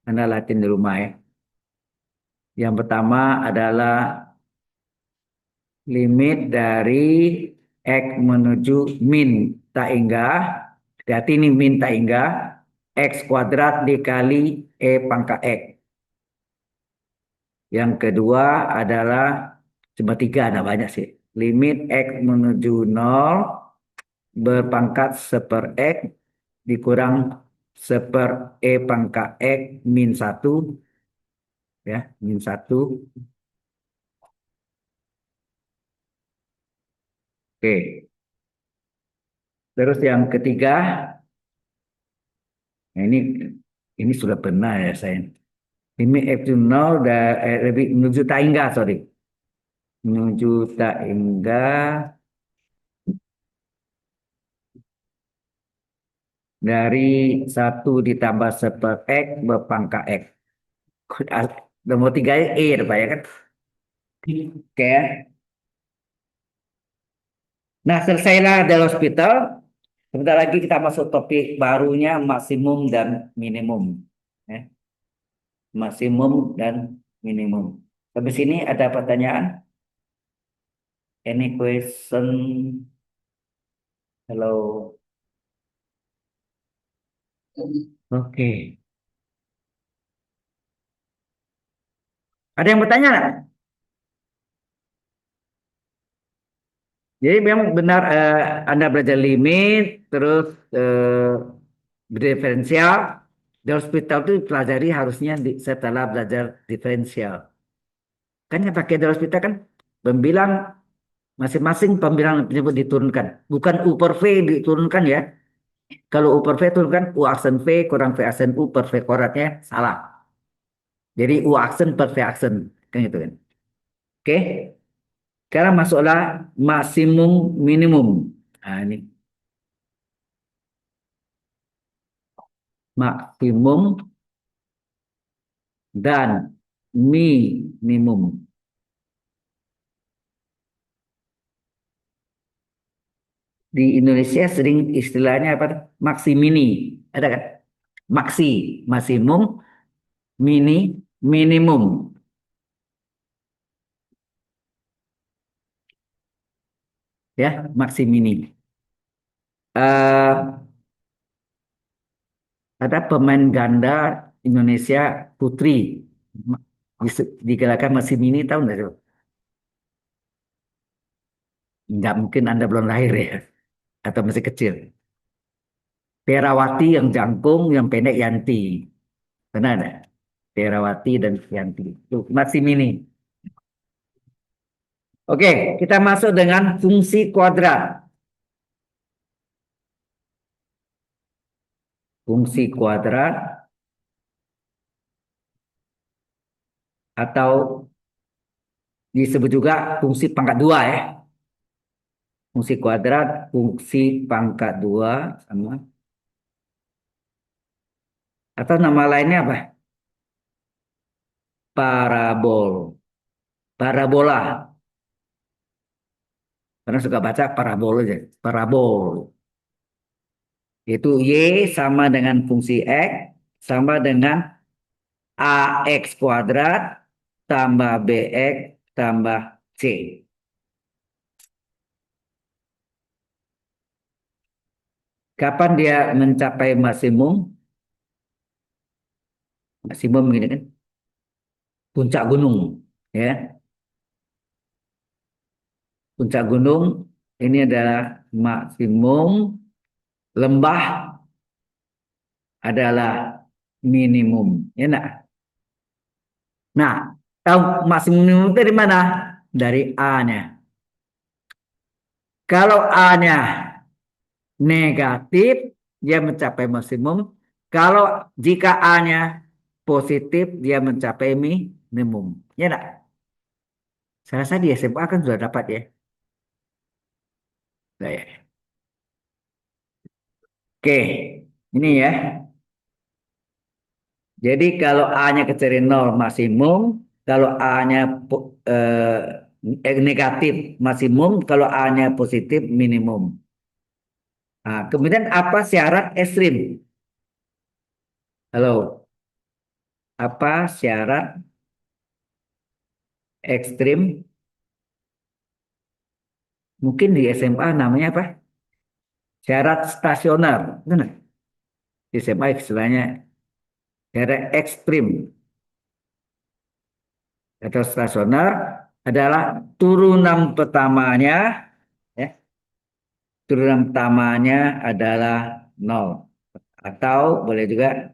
Anda latihan di rumah ya. Yang pertama adalah limit dari X menuju min tak hingga. Berarti ini min tak hingga X kuadrat dikali E pangkat X. Yang kedua adalah cuma tiga, ada banyak sih. Limit X menuju nol berpangkat seper X dikurang seper E pangkat X min satu, ya, min satu. Oke. Terus yang ketiga, nah ini sudah pernah ya saya. Limit F to nol lebih menuju tak hingga, sorry. Menuju tak hingga dari satu ditambah seper X berpangkat X. Nomor tiga E, Pak ya kan? Oke. Nah, selesailah dari hospital. Sebentar lagi kita masuk topik barunya maksimum dan minimum. Ya, maksimum dan minimum. Habis ini ada pertanyaan? Any question? Hello. Oke. Ada yang bertanya nggak? Jadi memang benar Anda belajar limit, terus diferensial. Di hospital itu pelajari harusnya setelah belajar diferensial. Kan yang pakai di hospital kan pembilang masing-masing pembilang penyebut diturunkan. Bukan U per V diturunkan ya. Kalau U per V turunkan U aksen V kurang V aksen U per V kuadratnya salah. Jadi U aksen per V aksen. Kan gitu kan. Oke. Sekarang masuklah maksimum minimum. Nah, ini maksimum dan minimum. Di Indonesia sering istilahnya apa? Maksimini. Ada kan? Maksi, maksimum, mini, minimum. Ya, maksimini. Eh ada pemain ganda Indonesia putri digalakan Maksimini, tahu nggak? Coba? Nggak mungkin Anda belum lahir ya, atau masih kecil. Perawati yang jangkung, yang pendek Yanti. Benar ada? Perawati dan Yanti. Tuh, Maksimini. Oke, kita masuk dengan fungsi kuadrat. Fungsi kuadrat atau disebut juga fungsi pangkat dua ya. Fungsi kuadrat, fungsi pangkat dua sama atau nama lainnya apa? Parabol. Parabola. Karena suka baca parabol aja. Parabol. Itu Y sama dengan fungsi X sama dengan AX kuadrat tambah BX tambah C. Kapan dia mencapai maksimum? Maksimum gini kan? Puncak gunung. Ya, puncak gunung ini adalah maksimum, lembah adalah minimum. Ya, nah. Nah, tahu maksimum minimum itu dari mana? dari A-nya. Kalau A-nya negatif, dia mencapai maksimum. Kalau jika A-nya positif, dia mencapai minimum. Ya enggak? Saya rasa di SMA kan sudah dapat ya. Nah, ya. Oke, ini ya. Jadi kalau A-nya kecil dari nol maksimum, kalau A-nya negatif maksimum, kalau A-nya positif minimum. Nah, kemudian apa syarat ekstrim? Halo, apa syarat ekstrim? Mungkin di SMA namanya apa? Syarat stasioner. Benar? Di SMA istilahnya syarat ekstrim atau stasioner adalah turunan pertamanya, ya, turunan pertamanya adalah nol. Atau boleh juga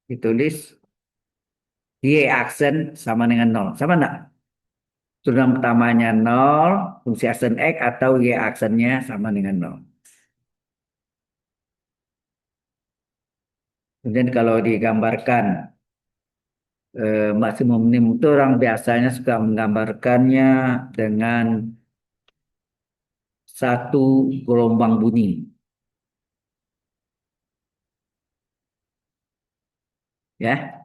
ditulis Y aksen sama dengan nol. Sama enggak? Turunan pertamanya nol, fungsi aksen X atau Y aksennya sama dengan nol. Kemudian kalau digambarkan maksimum minimum itu orang biasanya suka menggambarkannya dengan satu gelombang bunyi. Ya,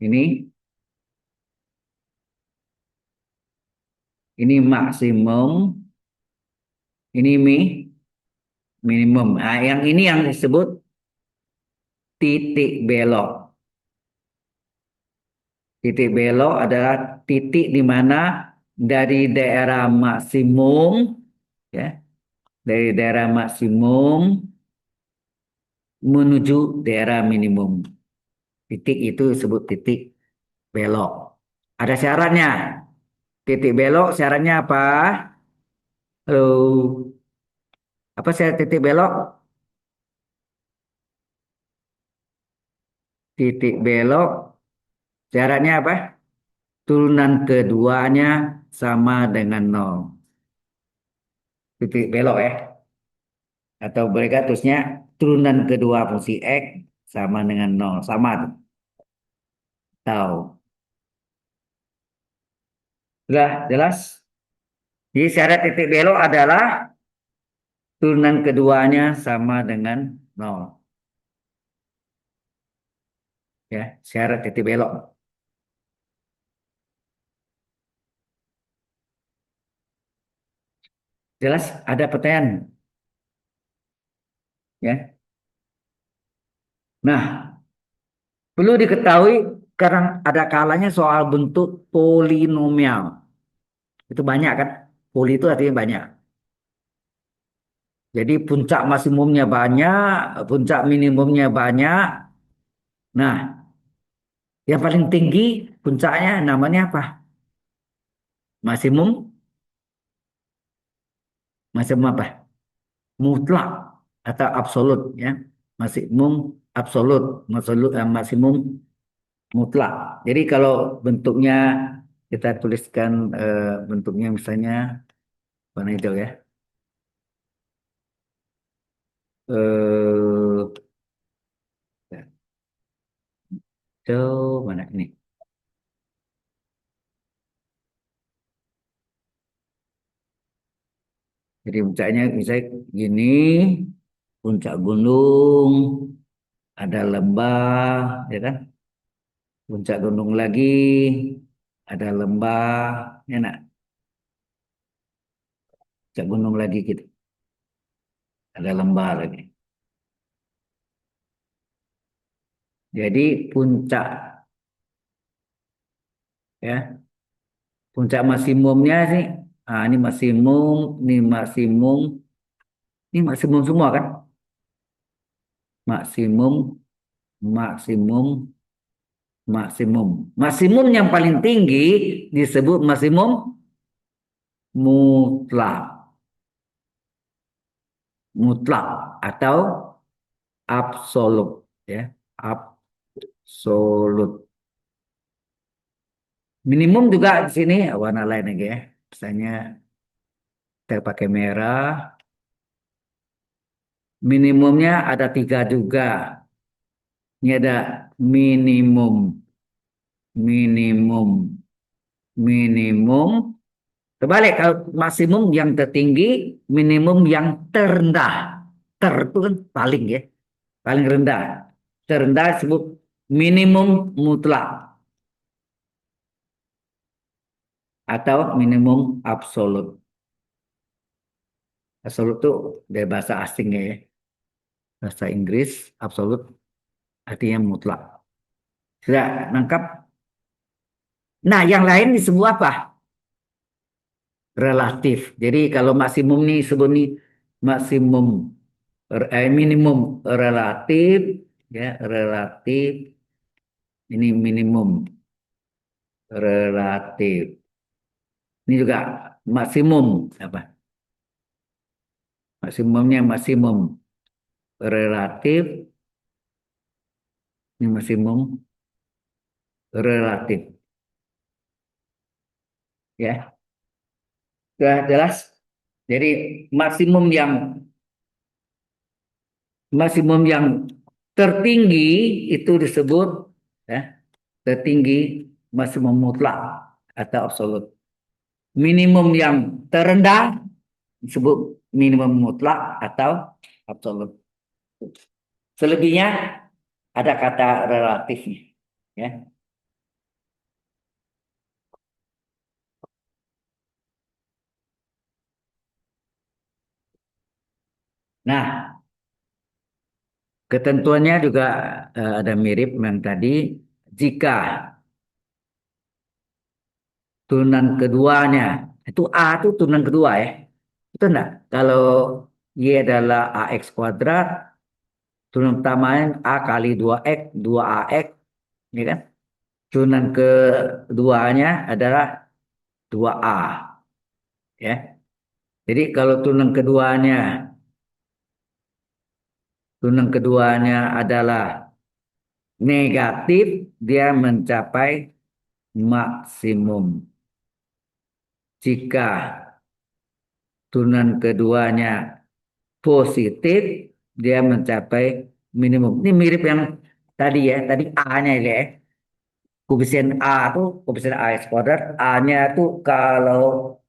ini maksimum, ini minimum. Nah, yang ini yang disebut titik belok. Titik belok adalah titik di mana dari daerah maksimum, ya, dari daerah maksimum menuju daerah minimum. Titik itu disebut titik belok. Ada syaratnya. Titik belok syaratnya apa? Halo, apa syarat titik belok? Titik belok syaratnya apa? Turunan keduanya sama dengan nol. Titik belok ya. Atau mereka terusnya turunan kedua fungsi X sama dengan nol. Sama tuh. Tahu. Sudah jelas? Jadi syarat titik belok adalah turunan keduanya sama dengan nol. Ya, syarat titik belok. Jelas? Ada pertanyaan? Ya. Nah, perlu diketahui karena ada kalanya soal bentuk polinomial. Itu banyak kan? Poli itu artinya banyak. Jadi puncak maksimumnya banyak, puncak minimumnya banyak. Nah, yang paling tinggi puncaknya namanya apa? Maksimum, maksimum apa? Mutlak atau absolut ya. Maksimum absolut, maksimum mutlak. Jadi kalau bentuknya kita tuliskan bentuknya misalnya warna hijau ya. Eh, hijau mana ini? Jadi puncaknya misalnya gini, puncak gunung, ada lembah, ya kan? Puncak gunung lagi, ada lembah, ya nak? Puncak gunung lagi gitu, ada lembah lagi. Jadi puncak, ya, puncak maksimumnya sih, ini maksimum semua kan? Maksimum, maksimum, maksimum. Maksimum yang paling tinggi disebut maksimum mutlak, mutlak atau absolut, ya, absolut. Minimum juga di sini warna lain lagi ya. Misalnya kita pakai merah. Minimumnya ada tiga juga. Ini ada minimum, minimum, minimum. Terbalik kalau maksimum yang tertinggi, minimum yang terendah. Ter itu kan paling ya, paling rendah. Terendah disebut minimum mutlak atau minimum absolut. Absolut itu dari bahasa asingnya ya. Bahasa Inggris, absolut artinya mutlak. Sudah nangkap? Nah, yang lain disebut apa? Relatif. Jadi kalau maksimum nih sebut nih maksimum minimum relatif ya relatif ini minimum relatif. Ini juga maksimum apa? Maksimumnya maksimum relatif ini maksimum relatif ya. Sudah jelas? Jadi maksimum yang maksimum yang tertinggi itu disebut ya, tertinggi maksimum mutlak atau absolut. Minimum yang terendah disebut minimum mutlak atau absolut. Selebihnya ada kata relatifnya. Ya. Nah, ketentuannya juga ada mirip dengan tadi. Jika turunan keduanya itu A itu turunan kedua ya. Itu enggak? Kalau Y adalah AX kuadrat, turunan pertamanya A kali 2X, 2AX, ya kan? Turunan keduanya adalah 2A, ya. Jadi kalau turunan keduanya adalah negatif, dia mencapai maksimum. Jika turunan keduanya positif, dia mencapai minimum. Ini mirip yang tadi ya, tadi A-nya ya. Koefisien A itu koefisien AX kuadrat, A-nya itu kalau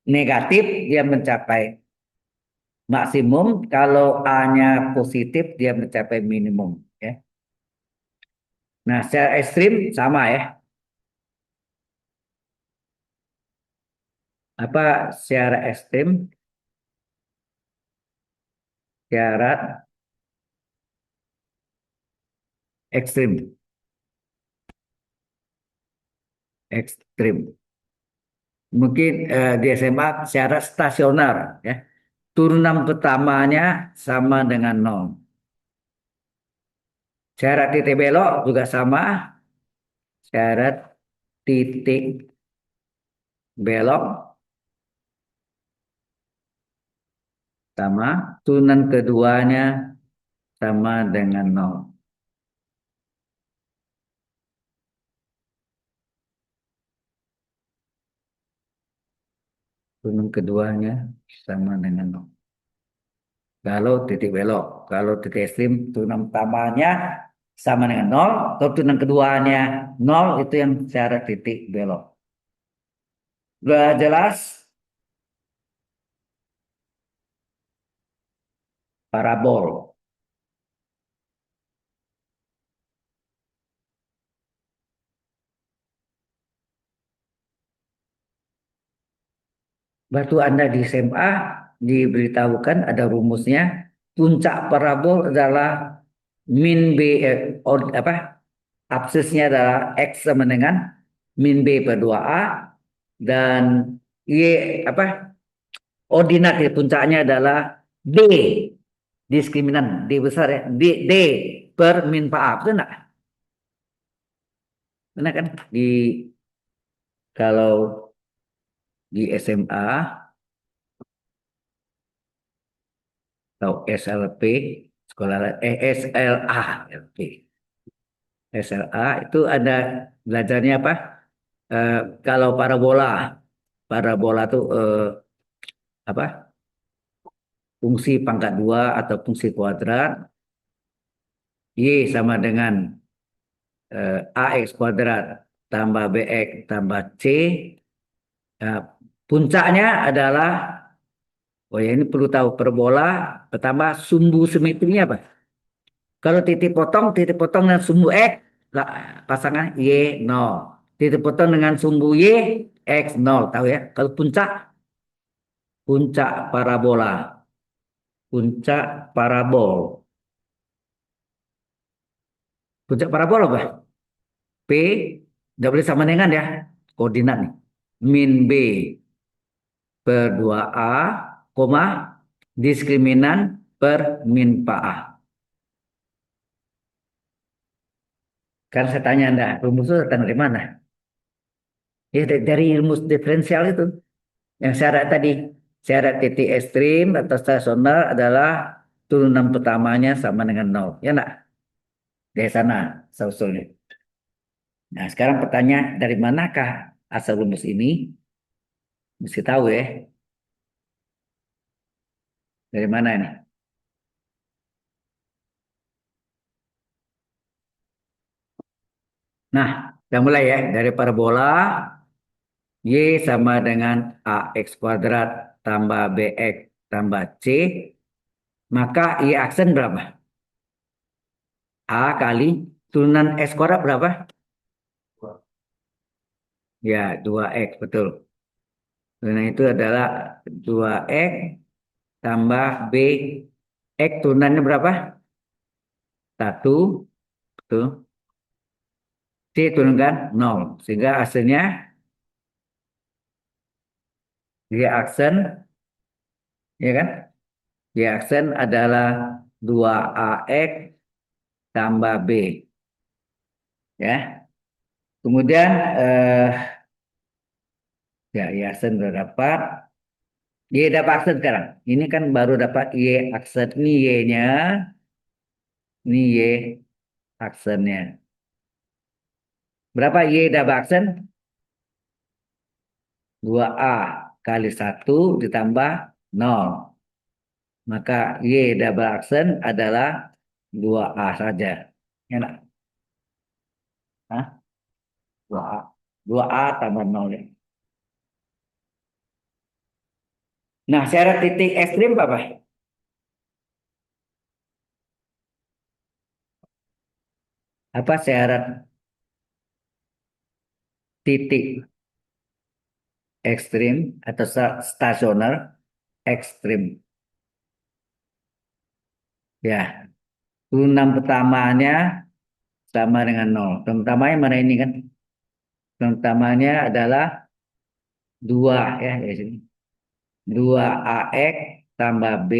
negatif dia mencapai maksimum, kalau A-nya positif dia mencapai minimum ya. Nah, secara ekstrim sama ya. Apa secara ekstrim? Syarat ekstrim, ekstrim. Mungkin di SMA syarat stasioner ya. Turunan pertamanya sama dengan nol. Syarat titik belok juga sama. Syarat titik belok sama. Turunan keduanya sama dengan nol. Turunan keduanya sama dengan nol. Kalau titik belok, kalau titik ekstrim turunan pertamanya sama dengan nol, kalau turunan keduanya nol itu yang syarat titik belok. Sudah jelas? Parabol. Waktu Anda di SMA diberitahukan ada rumusnya, puncak parabol adalah min B apa absisnya adalah X sama dengan min B per 2A dan Y apa ordinat ya, puncaknya adalah D diskriminan D besar ya D per min per A, betul enggak? Benar kan? Kalau di SMA atau SLP sekolah SLA LP SLA itu ada belajarnya apa? Eh, Kalau parabola tuh apa? Fungsi pangkat dua atau fungsi kuadrat, y sama dengan ax kuadrat tambah bx tambah c. Nah, puncaknya adalah, oh ya ini perlu tahu, parabola pertama sumbu simetrinya apa? Kalau titik potong dengan sumbu x, lah, pasangan y nol. Titik potong dengan sumbu y, x nol. Tahu ya? Kalau puncak parabola, puncak parabol, puncak parabol apa? P, nggak boleh sama dengan ya, koordinat nih. Min B per 2A, koma, diskriminan per min PA. Kan saya tanya Anda, rumusnya datang dari mana? Ya dari ilmu diferensial itu. Yang syarat tadi, syarat titik ekstrim atau stasioner adalah turunan pertamanya sama dengan nol. Ya enggak? Dari sana usulnya. Nah, sekarang pertanyaan, dari manakah asal rumus ini? Mesti tahu ya, dari mana ini? Nah, kita mulai ya, dari parabola y sama dengan ax kuadrat tambah bx tambah c, maka y aksen berapa? A kali turunan x kuadrat berapa? Ya, 2x, betul. Turunan itu adalah 2x tambah b. X turunannya berapa? Satu, betul. C turunkan nol. Sehingga hasilnya y aksen, ya kan? Y aksen adalah 2ax tambah b. Ya. Kemudian ya y aksen sudah dapat. Y dapat aksen sekarang. Ini kan baru dapat y aksen. Ini y-nya, ini y aksennya. Berapa y dapat aksen? 2A kali satu ditambah nol. Maka Y double aksen adalah 2A saja. Enak. Hah? 2A. 2A tambah nol ya. Nah, syarat titik ekstrim apa? Apa syarat titik ekstrim atau stasioner ekstrim? Ya, turunan pertamanya sama dengan nol. Turunan pertamanya mana ini kan? Turunan pertamanya adalah 2 ya di sini. 2AX tambah B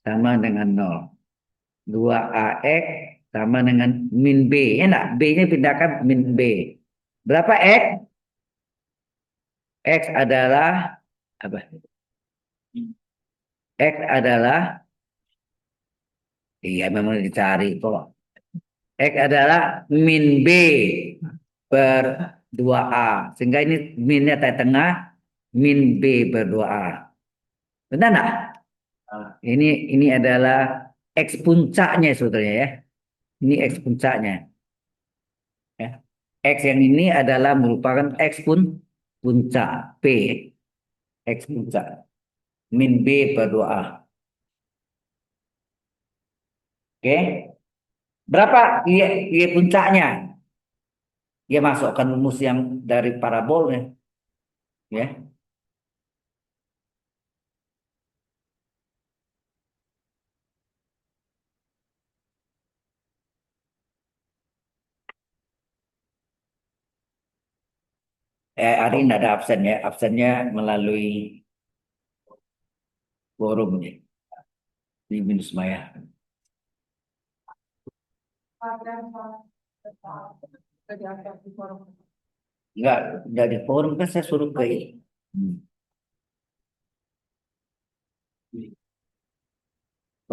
sama dengan nol. 2AX sama dengan min B. Enak, B-nya pindahkan min B. Berapa X? X adalah apa? X adalah, iya memang dicari kok. X adalah min B per 2A. Sehingga ini minnya tengah, min B per 2A. Benar nggak? Ini adalah X puncaknya sebetulnya ya. Ini X puncaknya. Ya. X yang ini adalah merupakan X pun puncak P. X puncak. Min B per 2A. Oke. Berapa Y puncaknya? Ya masukkan rumus yang dari parabolnya. Ya. Hari ini ada absen ya. Absennya melalui forum ya. Di Minus Maya. Enggak di forum kan saya suruh ke ini. Hmm.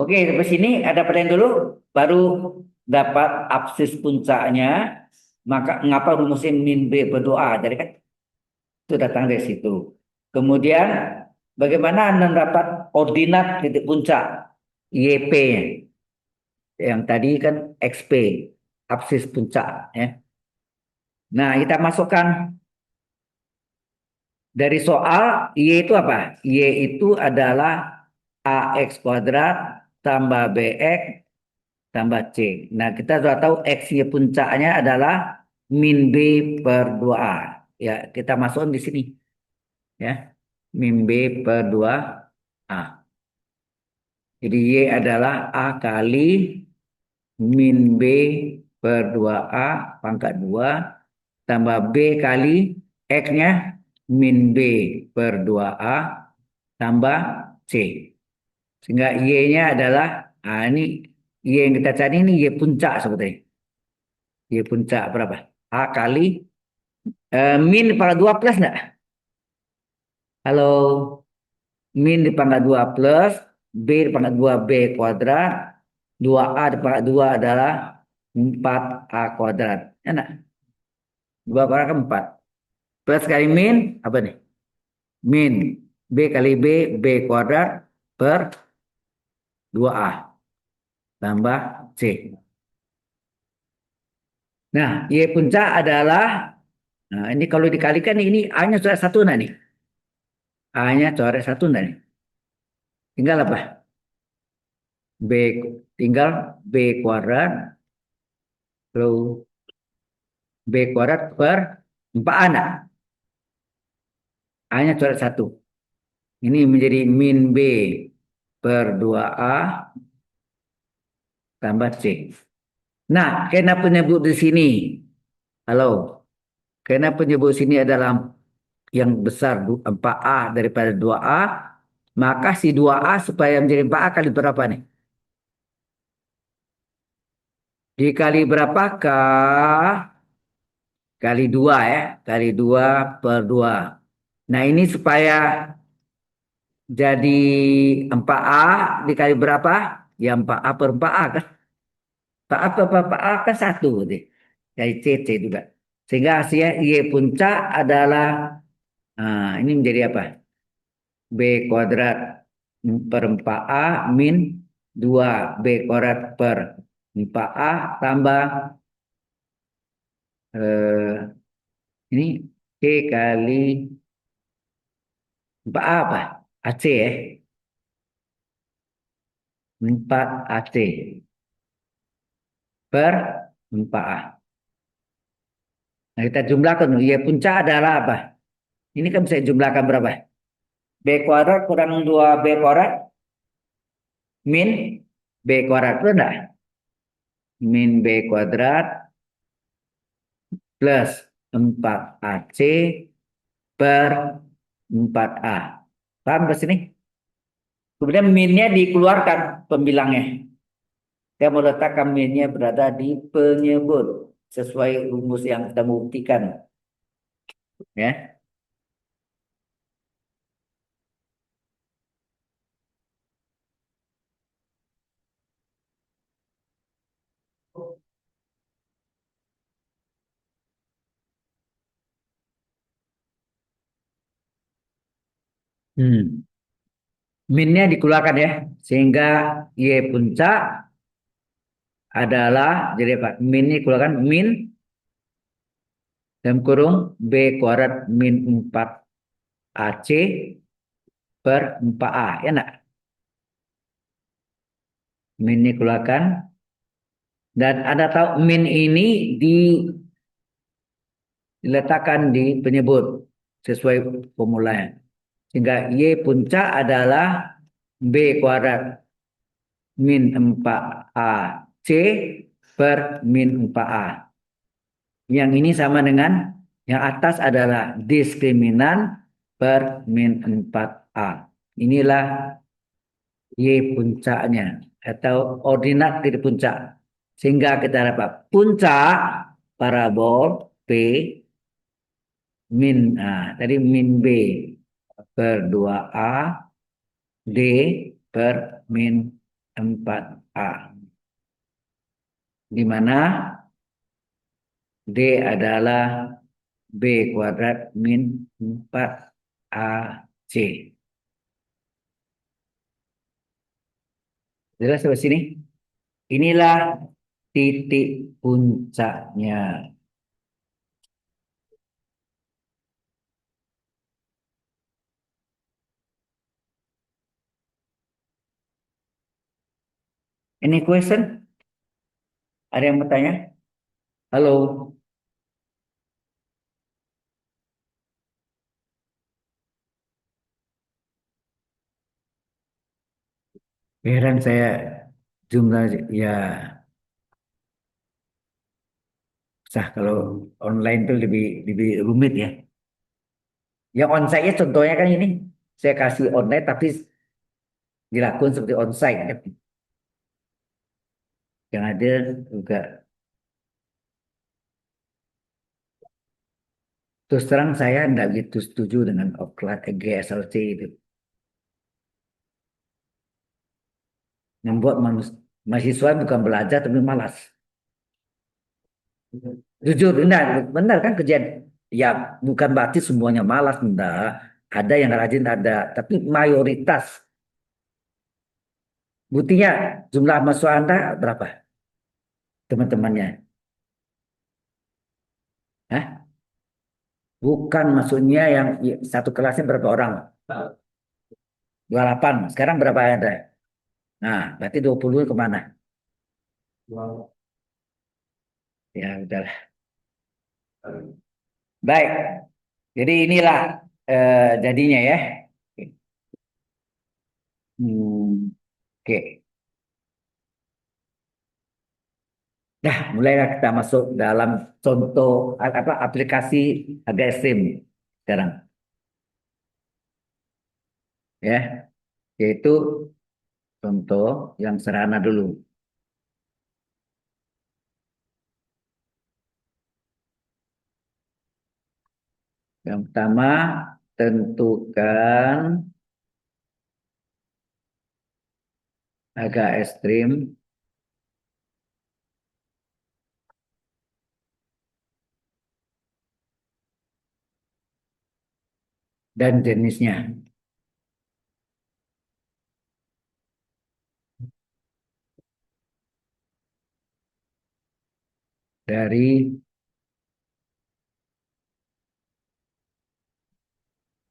Oke, sampai sini ada pertanyaan dulu. Baru dapat absis puncaknya. Maka ngapa rumusnya min B per 2A? Jadi kan itu datang dari situ. Kemudian bagaimana mendapat ordinat titik puncak YP-nya? Yang tadi kan XP, absis puncak ya. Nah, kita masukkan dari soal Y itu apa? Y itu adalah AX kuadrat tambah BX tambah C. Nah, kita sudah tahu X-nya puncaknya adalah min B per 2A. Ya, kita masukkan di sini. Ya, min B per 2A. Jadi Y adalah A kali min B per 2A pangkat 2 tambah B kali X-nya min B per 2A tambah C. Sehingga Y-nya adalah, ini Y yang kita cari ini Y puncak sebetulnya. Y puncak berapa? A kali min pangkat 2 plus enggak? Halo, min di pangkat 2 plus B di pangkat 2 B kuadrat 2A di pangkat 2 adalah 4A kuadrat. Enak. 2 pangkat 4. Plus kali min apa nih? Min B kali B, B kuadrat per 2A tambah C. Nah, Y puncak adalah, nah ini kalau dikalikan ini A-nya coret satu nah nih. A-nya coret satu nah nih. Tinggal apa? B, tinggal B kuadrat lalu B kuadrat per 4 anak. A-nya coret satu. Ini menjadi min B per 2A tambah C. Nah, kenapa penyebut di sini? Halo, kenapa penyebut sini adalah yang besar 4A daripada 2A, maka si 2A supaya menjadi 4A kali berapa nih? Dikali berapakah? Kali 2 ya, kali 2 per 2. Nah ini supaya jadi 4A dikali berapa? Ya 4A per 4A kan? 4A per 4A kan 1. Dari C juga. Sehingga hasilnya Y puncak adalah, ini menjadi apa? B kuadrat per 4A min 2 B kuadrat per 4A tambah ini C kali 4A apa? AC ya. 4AC per 4A. Nah, kita jumlahkan. Y puncak adalah apa? Ini kan bisa jumlahkan berapa? B kuadrat kurang 2 B kuadrat min B kuadrat. Betul enggak? Min B kuadrat plus 4AC per 4A. Paham ke sini? Kemudian minnya dikeluarkan pembilangnya. Saya mau letakkan minnya berada di penyebut sesuai rumus yang kita buktikan. Ya. Hmm. Minnya dikeluarkan ya. Sehingga Y puncak adalah, jadi apa? Min ini keluarkan min dalam kurung B kuadrat min 4AC per 4A. Ya enggak? Min ini keluarkan. Dan Anda tahu min ini diletakkan di penyebut sesuai formulanya. Sehingga Y puncak adalah B kuadrat min 4AC per min 4A. Yang ini sama dengan yang atas adalah diskriminan per min 4A. Inilah Y puncaknya atau ordinat dari puncak. Sehingga kita dapat puncak parabol P min, tadi min B per 2A D per min 4A. Di mana D adalah B kuadrat min 4AC. Jelas sampai sini? Inilah titik puncaknya. Ini question? Ada yang bertanya? Halo, heran saya jumlah ya sah kalau online itu lebih lebih rumit ya. Yang onsite-nya contohnya kan ini saya kasih online tapi dilakukan seperti onsite kan. Yang ada juga terus terang saya tidak begitu setuju dengan oklat GSLC itu. Membuat mahasiswa bukan belajar tapi malas. Jujur, benar kan kejadian. Ya, bukan berarti semuanya malas, enggak. Ada yang rajin, ada. Tapi mayoritas. Buktinya, jumlah mahasiswa Anda berapa? Teman-temannya. Hah? Bukan maksudnya yang satu kelasnya berapa orang? 28. Sekarang berapa ada? Nah, berarti 20 kemana? Ya, udahlah. Baik. Jadi inilah jadinya ya. Oke. Nah, mulailah kita masuk dalam contoh apa aplikasi agak ekstrim sekarang ya, yaitu contoh yang sederhana dulu. Yang pertama, tentukan agak ekstrim dan jenisnya dari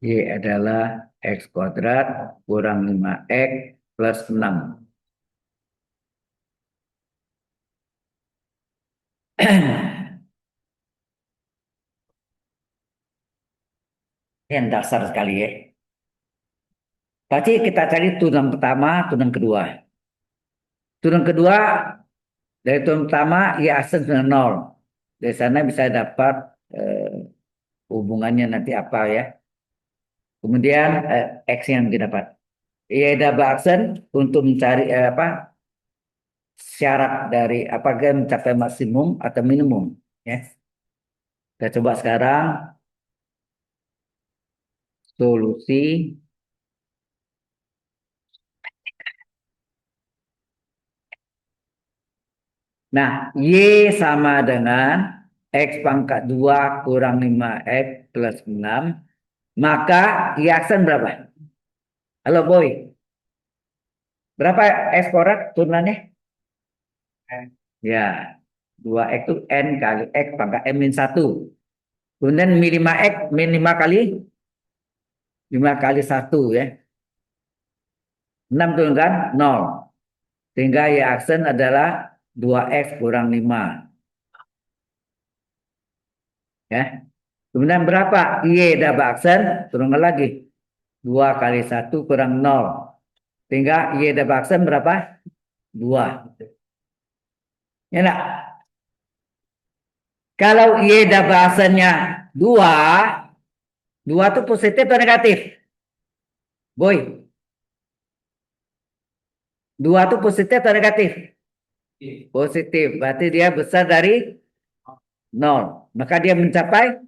Y adalah X kuadrat kurang 5X plus 6. Ini yang dasar sekali ya. Berarti kita cari turunan pertama, turunan kedua. Turunan kedua dari turunan pertama Y aksen sudah 0. Dari sana bisa dapat hubungannya nanti apa ya. Kemudian X yang didapat. Y double aksen untuk mencari apa syarat dari apakah mencapai maksimum atau minimum. Ya. Kita coba sekarang solusi. Nah, Y sama dengan X pangkat 2 kurang 5X plus 6. Maka Y aksen berapa? Halo boy, berapa X kuadrat turunannya? Ya, 2X itu N kali X pangkat M min 1. Kemudian min 5X, min 5 kali 5 kali 1 ya. 6 turunkan 0. Sehingga Y aksen adalah 2X kurang 5. Ya. Kemudian berapa? Y double aksen, turunkan lagi. 2 kali 1 kurang 0. Sehingga Y double aksen berapa? 2. Ya enggak? Kalau Y double aksennya 2, 2 itu positif atau negatif? Boy, 2 itu positif atau negatif? Positif. Berarti dia besar dari 0. Maka dia mencapai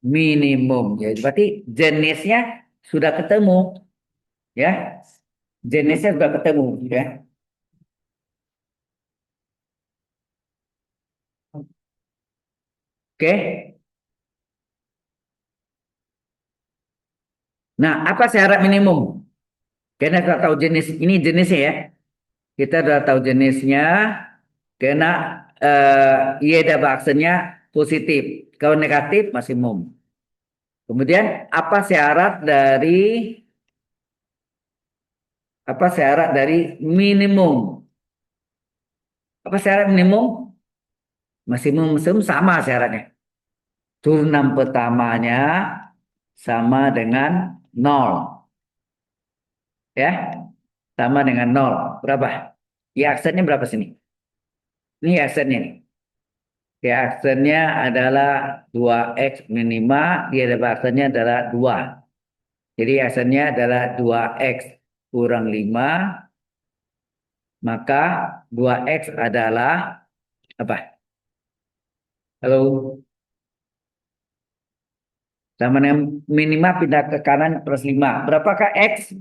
minimum. Ya, berarti jenisnya sudah ketemu. Ya, jenisnya sudah ketemu. Ya. Oke. Nah, apa syarat minimum? Karena kita tahu jenis ini jenisnya ya. Kita sudah tahu jenisnya. Karena Y ada aksennya positif. Kalau negatif masih mum. Kemudian apa syarat dari minimum? Apa syarat minimum? Maksimum sama syaratnya. Turunan pertamanya sama dengan nol, ya, sama dengan nol. Berapa? Ya aksennya berapa sini? Ini aksennya nih. Ya aksennya adalah 2x minima, dia ada aksennya adalah 2. Jadi aksennya adalah 2x kurang 5, maka 2x adalah apa? Halo, sama dengan minima pindah ke kanan plus 5. Berapakah x?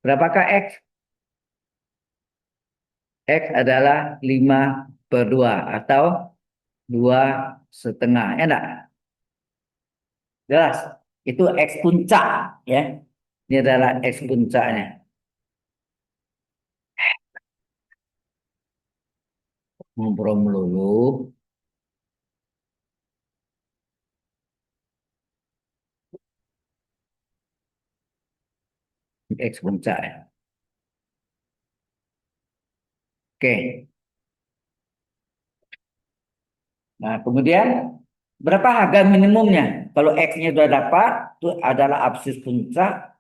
Berapakah x? X adalah 5/2 atau 2,5. Ya enggak? Jelas. Itu X puncak. Ya. Ini adalah X puncaknya. Ngobrol melulu. X puncak ya. Oke. Nah, kemudian berapa harga minimumnya? Kalau X-nya sudah dapat, itu adalah absis puncak.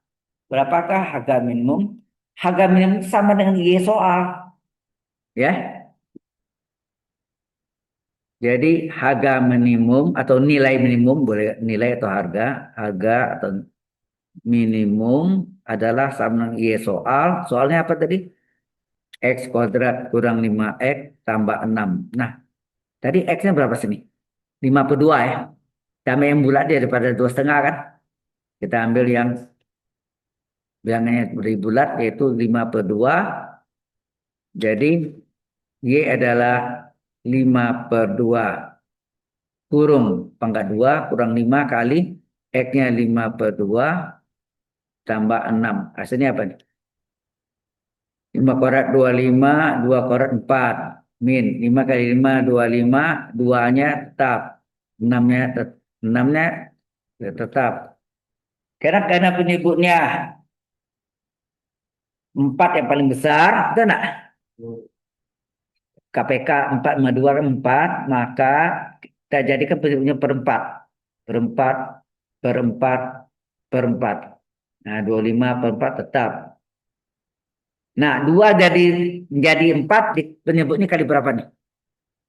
Berapakah harga minimum? Harga minimum sama dengan Y soal. Ya. Jadi harga minimum atau nilai minimum, boleh nilai atau harga atau minimum adalah sama dengan Y soal. Soalnya apa tadi? X kuadrat kurang 5x tambah 6. Nah, tadi X-nya berapa sini? 5/2 ya. Kita ambil yang bulat daripada 2,5 kan? Kita ambil yang bilangnya beri bulat yaitu 5/2. Jadi Y adalah 5/2 kurung pangkat 2 kurang 5 kali X-nya 5/2 tambah 6. Hasilnya apa nih? 5 kuadrat 25, 2 kuadrat 4. Min, 5 kali 5, 25, 2-nya tetap. 6-nya, 6-nya tetap. Karena penyebutnya 4 yang paling besar, itu enggak? KPK 4 sama 2 kan 4, maka kita jadikan penyebutnya perempat. Perempat, perempat, perempat. Nah, 25/4 tetap. Nah, 2 jadi 4, penyebutnya kali berapa nih?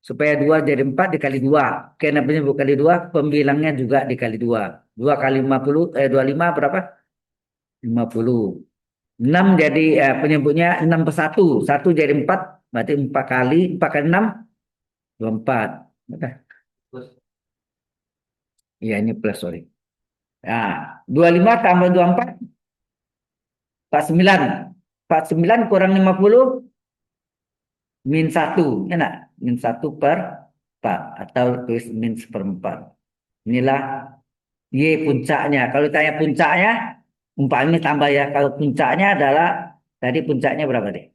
Supaya 2 jadi 4 dikali 2. Karena penyebut kali 2, pembilangnya juga dikali 2. 2 kali 50, 25 berapa? 50. 6 jadi penyebutnya 6/1. 1 jadi 4, berarti 4 kali 4 kali 6, 24. Oke. Iya, ini plus, sorry. Nah, 25 tambah 24, 49. 49 kurang 50, -1. Ya enggak? -1/4. Atau tulis -1/4. Inilah Y puncaknya. Kalau ditanya puncaknya, umpamanya tambah ya. Kalau puncaknya adalah, tadi puncaknya berapa deh?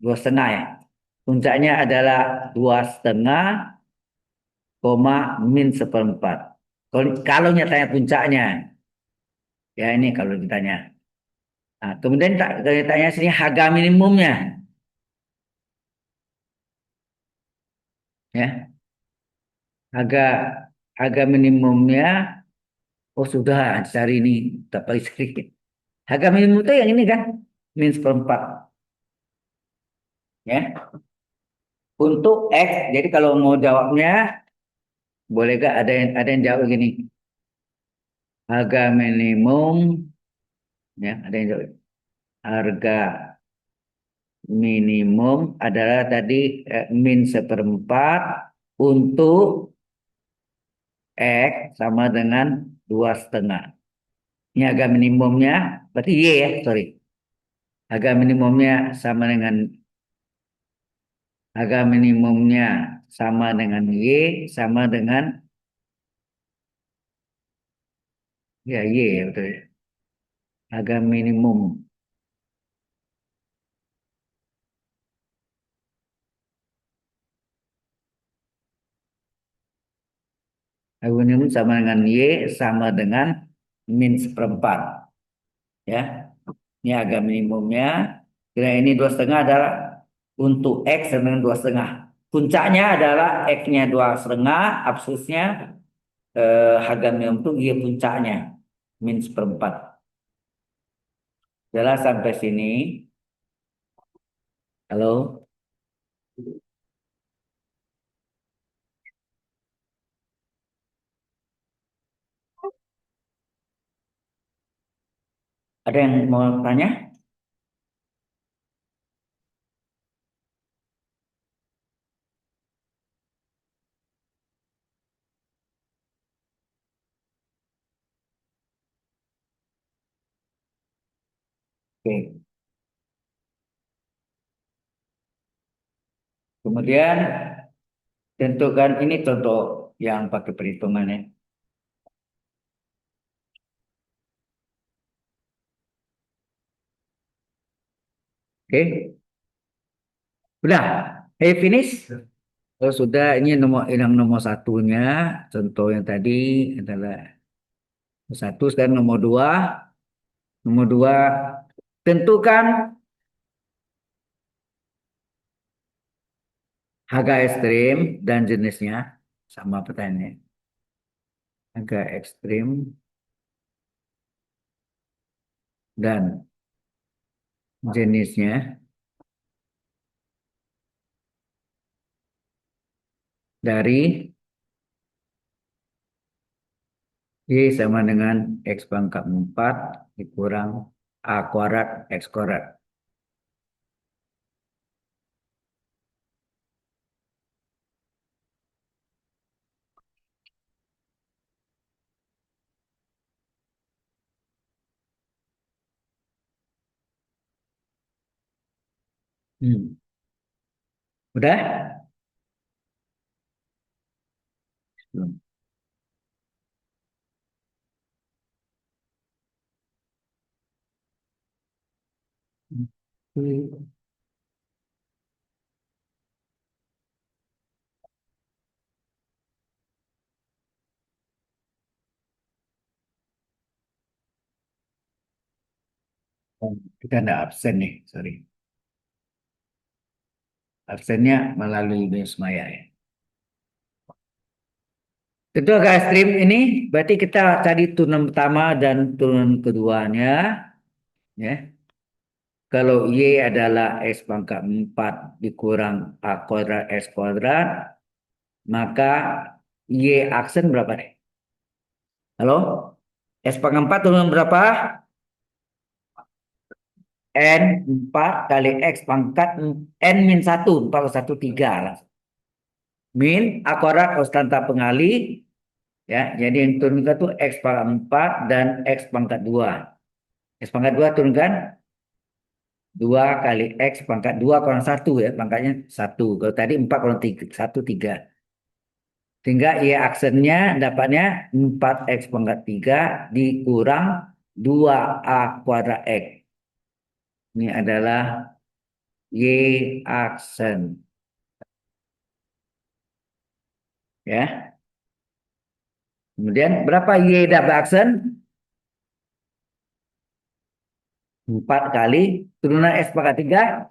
2,5 ya. Puncaknya adalah 2,5, -1/4. Kalau nyatanya puncaknya, ya ini kalau ditanya. Nah, kemudian kalau ditanya sini harga minimumnya, ya harga harga minimumnya, oh sudah cari ini dapat sedikit. Harga minimum itu yang ini kan, -1/4, ya. Untuk X, jadi kalau mau jawabnya, boleh gak ada yang jawab gini, harga minimum, ya ada yang jawab. Harga minimum adalah tadi -1/4 untuk X sama dengan 2,5. Ini harga minimumnya, berarti Y ya, sorry. Harga minimumnya sama dengan Harga minimumnya sama dengan Y, sama dengan, ya Y ya betul ya. Harga minimum. Harga minimum sama dengan Y, sama dengan min seperempat. Ya, ini harga minimumnya. Kira ini 2,5 adalah untuk X dengan 2,5. Puncaknya adalah X-nya 2,5, absusnya harga minimum itu Y puncaknya min seperempat. Jelas sampai sini. Halo, ada yang mau tanya? Oke. Kemudian tentukan ini contoh yang pakai perhitungannya. Oke, udah. Hey, finish? Kalau sudah, ini yang nomor satunya. Contoh yang tadi adalah satu, sekarang nomor dua. Nomor dua, tentukan harga ekstrim dan jenisnya. Sama pertanyaannya. Harga ekstrim dan jenisnya dari Y sama dengan X pangkat 4 dikurang A kuadrat X kuadrat. Hmm. Udah? Belum. Hmm. Kita ada absen nih, sorry. Absennya melalui Binus Maya ya. Tentu agak ekstrim ini, berarti kita cari turunan pertama dan turunan keduanya. Ya. Kalau Y adalah X pangkat 4 dikurang A kuadrat X kuadrat, maka Y aksen berapa nih? Halo? X pangkat 4 turunan berapa? N 4 kali X pangkat N min 1, 4 plus 1, 3 lah. Min A kuadrat konstanta pengali, ya. Jadi yang turunkan itu X pangkat 4 dan X pangkat 2. X pangkat 2 turunkan 2 kali X pangkat 2 kurang 1 ya. Pangkatnya 1. Kalau tadi 4 kurang 3, 1, 3. Sehingga Y aksennya dapatnya 4X pangkat 3 dikurang 2A kuadrat X. Ini adalah Y aksen. Ya. Kemudian berapa Y double aksen? 4 kali turunan X pangkat 3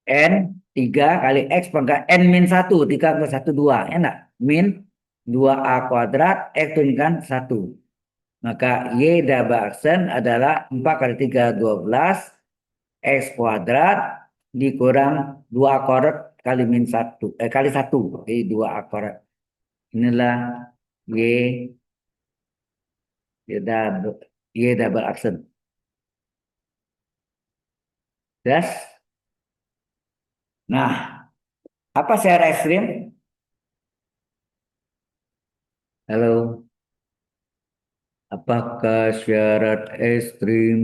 N 3 kali X pangkat N min 1. 3 ke 1, 2. Enak. Min 2A kuadrat X turunkan 1. Maka Y double aksen adalah 4 kali 3, 12. X kuadrat dikurang 2 kuadrat kali min 1. Kali 1. Jadi 2 kuadrat. Inilah Y, Y double aksen. Jelas? Nah, apa secara ekstrim? Halo, apakah syarat ekstrim?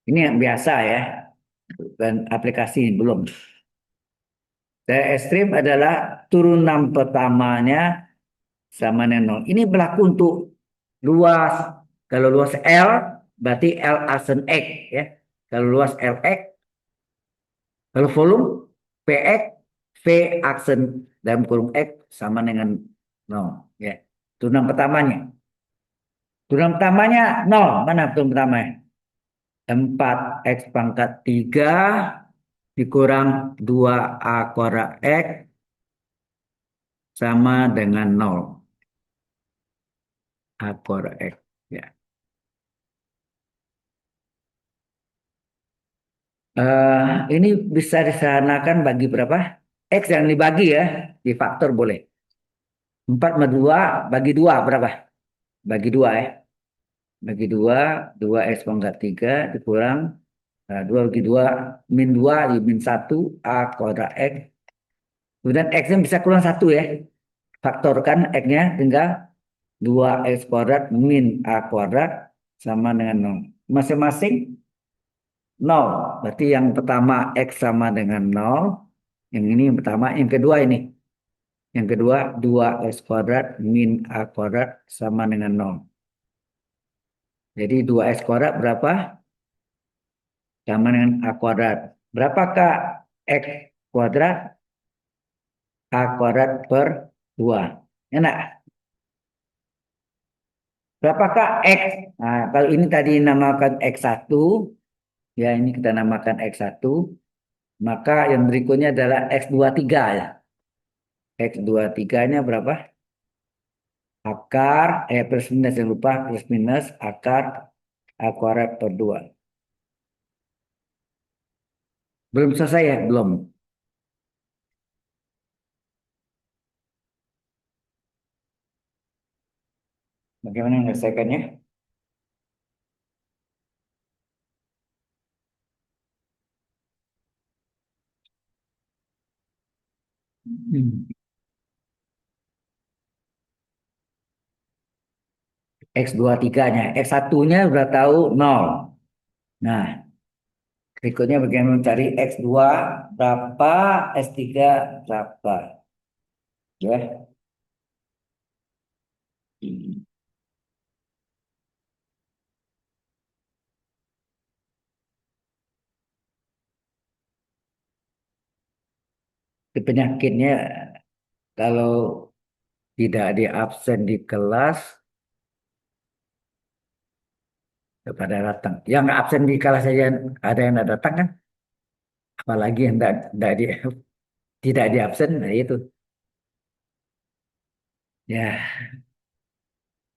Ini yang biasa ya, dan aplikasi belum. Daya ekstrim adalah turunan pertamanya sama dengan nol. Ini berlaku untuk luas. Kalau luas L, berarti L aksen X ya. Kalau luas LX, kalau volume PX, V aksen dalam kurung X sama dengan nol ya. Turunan pertamanya. Turunan pertamanya nol. Mana turunan pertamanya? 4 X pangkat 3 dikurang 2A kuadrat X sama dengan nol. A kuadrat X. Ya. Ini bisa disederhanakan bagi berapa? X yang dibagi ya, di faktor boleh. 4 sama 2 bagi 2 berapa? Bagi 2 ya. Bagi 2, 2 X pangkat 3 dikurang 2 bagi 2, min 2 di min 1 A kuadrat X. Kemudian X-nya bisa kurang 1 ya. Faktorkan X-nya tinggal 2X kuadrat min A kuadrat sama dengan nol. Masing-masing nol. Berarti yang pertama X sama dengan nol. Yang ini yang pertama. Yang kedua ini. Yang kedua 2X kuadrat min A kuadrat sama dengan nol. Jadi 2X kuadrat berapa? Sama dengan A kuadrat. Berapakah X kuadrat? A kuadrat per 2. Enak. Berapakah X? Nah, kalau ini tadi namakan X1, ya ini kita namakan X1, maka yang berikutnya adalah X23 ya. X23-nya berapa? Akar, plus minus, jangan lupa plus minus akar A kuadrat per 2. Belum selesai ya? Belum. Bagaimana menyelesaikannya? X23-nya. X1-nya udah tahu 0. Nah, berikutnya bagaimana mencari X2 berapa, X3 berapa. Ya. Penyakitnya kalau tidak di absen di kelas, pada datang. Yang nggak absen di kelas saja ada yang nggak datang kan? Apalagi yang tidak di absen, nah itu. Ya,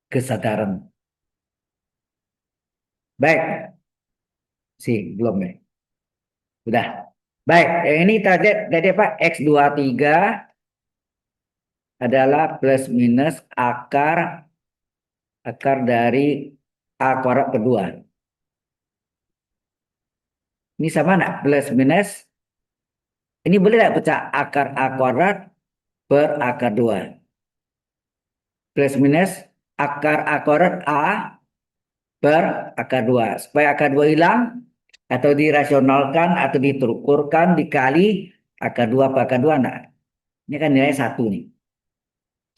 kesadaran. Baik, sih belum ya. Sudah. Baik, yang ini tadi apa? X23 adalah plus minus akar dari A kuadrat kedua. Ini sama nak plus minus. Ini boleh tak pecah akar A kuadrat per akar 2. Plus minus akar A kuadrat A per akar 2. Supaya akar 2 hilang atau dirasionalkan atau diterukurkan dikali akar 2 per akar 2. Nah, ini kan nilai 1 nih.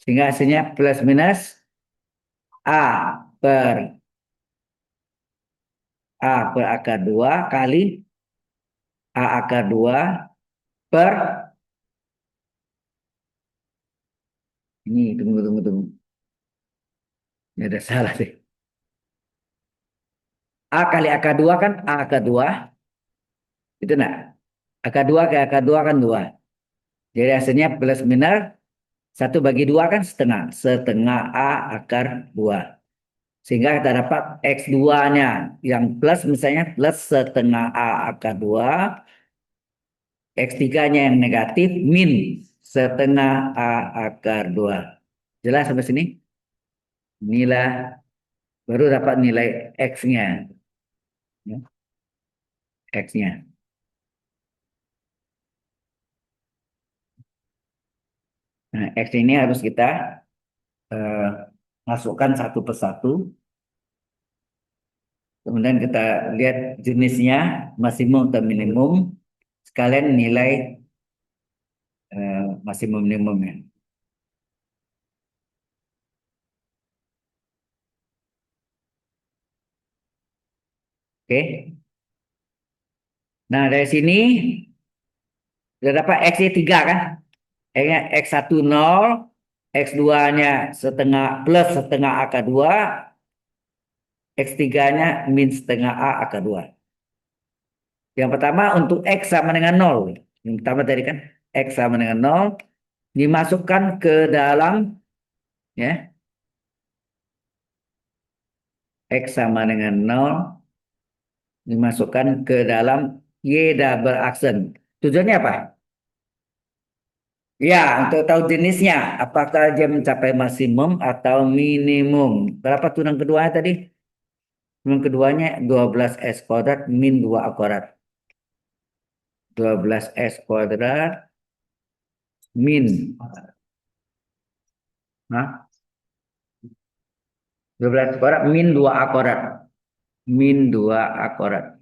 Sehingga hasilnya plus minus A per A per akar 2 kali A akar 2 per ini tunggu. Ini ada salah sih. A kali akar 2 kan A akar 2 itu nah. Akar 2 ke akar 2 kan 2. Jadi hasilnya plus minus 1/2 kan setengah. Setengah A akar 2. Sehingga kita dapat X2-nya yang plus misalnya plus setengah A akar 2. X3-nya yang negatif min setengah A akar 2. Jelas sampai sini? Inilah baru dapat nilai X-nya. Ya, X-nya. Nah, X ini harus kita eh, masukkan satu persatu. Kemudian kita lihat jenisnya, maksimum atau minimum, sekalian nilai maksimum minimumnya. Oke. Nah, dari sini sudah dapat X-nya 3 kan? X-nya X1 0, X2-nya setengah plus setengah akar 2, X3-nya min setengah A akar 2. Yang pertama untuk X sama dengan 0. Yang pertama tadi kan X sama dengan 0 dimasukkan ke dalam, ya, X sama dengan 0 dimasukkan ke dalam Y double aksen. Tujuannya apa? Ya, untuk tahu jenisnya, apakah dia mencapai maksimum atau minimum. Berapa tunang keduanya tadi? Tunang keduanya 12 S kuadrat min 2 A kuadrat. 12 S kuadrat min. Hah? 12 kuadrat min 2 A kuadrat. Min 2 A kuadrat.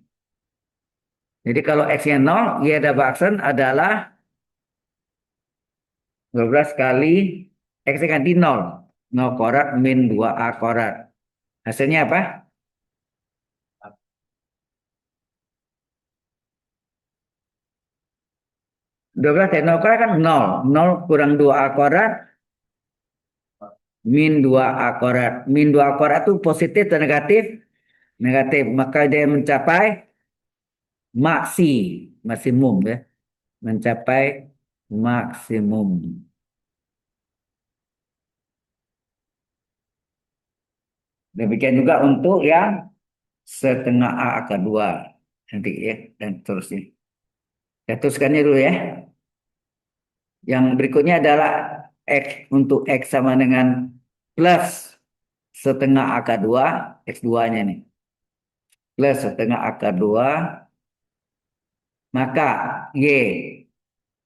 Jadi kalau X-nya 0, Y double aksen adalah 12 kali X-nya ganti 0. 0 kuadrat min 2 A kuadrat. Hasilnya apa? 12 dari 0 kuadrat kan 0. 0 kurang 2 A kuadrat min 2 A kuadrat. Min 2 A kuadrat itu positif atau negatif? Negatif. Maka dia mencapai maksimum ya. Mencapai maksimum. Demikian juga untuk yang setengah A akar 2 nanti ya, dan seterusnya. Ya, teruskannya dulu ya. Yang berikutnya adalah X untuk X sama dengan plus setengah akar 2, X2-nya nih. Plus setengah akar 2, maka Y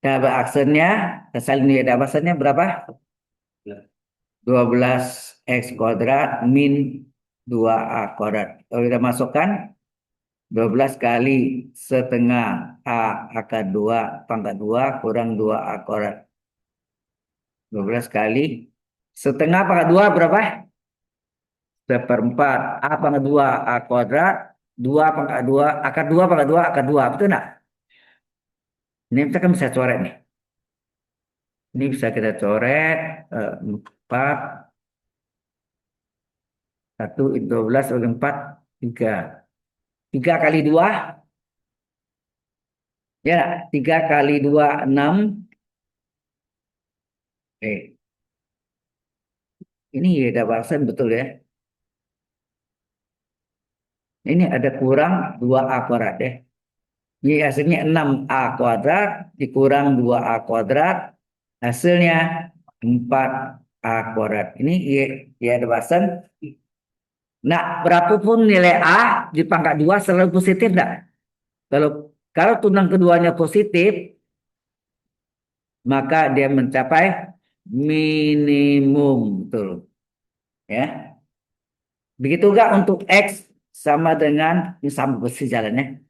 double aksennya, salin Y double aksennya berapa? 12 X kuadrat min 2A kuadrat. Kalau kita masukkan 12 kali setengah A akar 2 pangkat 2 kurang 2A kuadrat. 12 kali setengah pangkat 2 berapa? Seperempat. A pangkat 2 A kuadrat. 2 pangkat 2 akar 2 pangkat 2 akar 2. Betul nggak? Ini kita kan bisa coret nih. Ini bisa kita coret 4, 1, 12, 4, 3. 3 kali 2, ya 3 kali 2, 6. Ini ya ada bahasan betul ya. Ini ada kurang 2A kuadrat ya. Ini hasilnya 6A kuadrat dikurang 2A kuadrat. Hasilnya 4A kuadrat. Ini ya ada bahasan. Nah, berapapun nilai A di pangkat 2 selalu positif enggak? Kalau kalau tunang keduanya positif, maka dia mencapai minimum, betul. Ya. Begitu enggak untuk X sama dengan ini sama bersih jalannya.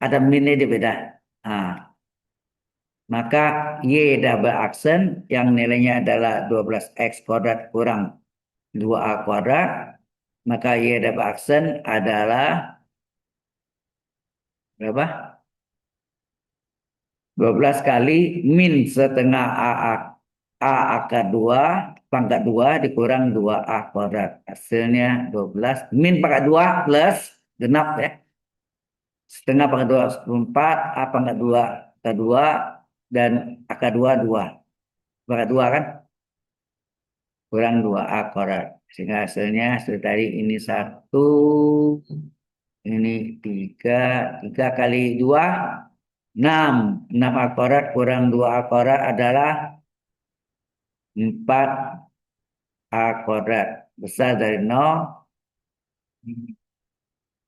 Ada minnya dia beda. Nah, maka Y double aksen yang nilainya adalah 12X kuadrat kurang 2A kuadrat, maka Y double aksen adalah berapa? 12 kali min setengah A akar 2 pangkat 2 dikurang 2A kuadrat. Hasilnya 12 min pangkat 2 plus genap ya. Setengah pangkat 2 4, A pangkat 2 akar 2 dan akar 2 2. Pangkat 2 kan kurang 2A kuadrat. Sehingga hasilnya seperti tadi ini 1, ini 3, 3 kali 2 6. 6A kuadrat kurang 2A kuadrat adalah 4A kuadrat. Besar dari 0.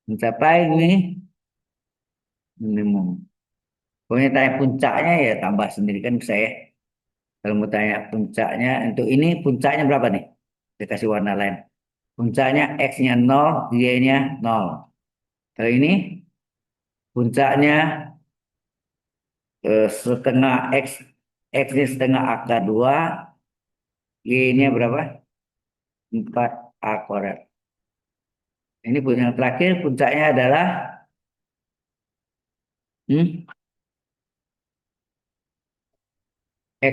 Mencapai ini minimum. Pokoknya tanya puncaknya ya tambah sendiri kan bisa ya. Kalau mau tanya puncaknya, untuk ini puncaknya berapa nih? Saya kasih warna lain. Puncaknya X-nya 0, Y-nya 0. Kalau ini puncaknya setengah X, X-nya setengah akar 2, Y-nya berapa? 4 A kuadrat. Ini yang terakhir puncaknya adalah hmm,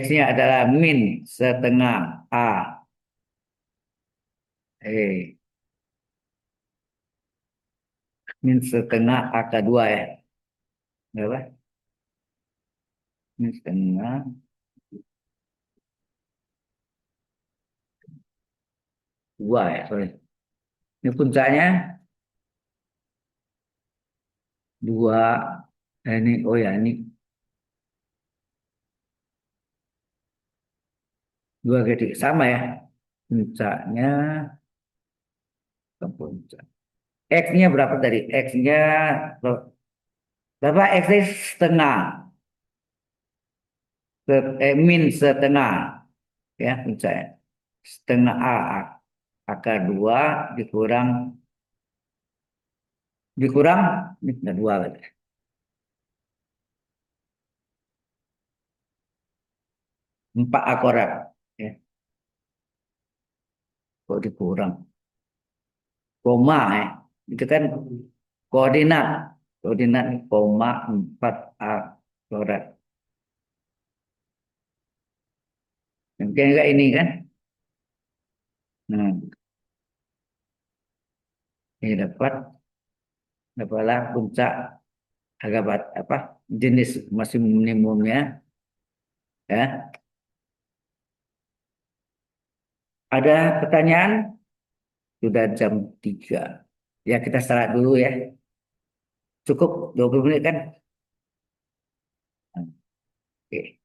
X-nya adalah min setengah A. Eh, min setengah akar 2 ya. Berapa? Min setengah 2 ya, sorry. Ini puncaknya 2. Ini, oh ya, ini 2 kali sama ya. Puncaknya ke puncak. X-nya berapa tadi? X-nya berapa? X-nya setengah. Min setengah. Ya, puncaknya. Setengah A. Akar 2 dikurang. Dikurang. Ini sudah 2 berarti. 4 akurat. Ya, kok dikurang? Koma ya. Itu kan koordinat. Koordinat koma 4 akurat. Mungkin enggak ini kan? Nah, ini dapatlah puncak agak apa jenis maksimumnya ya. Ada pertanyaan? Sudah jam 3. Ya kita start dulu ya. Cukup 20 menit kan? Oke.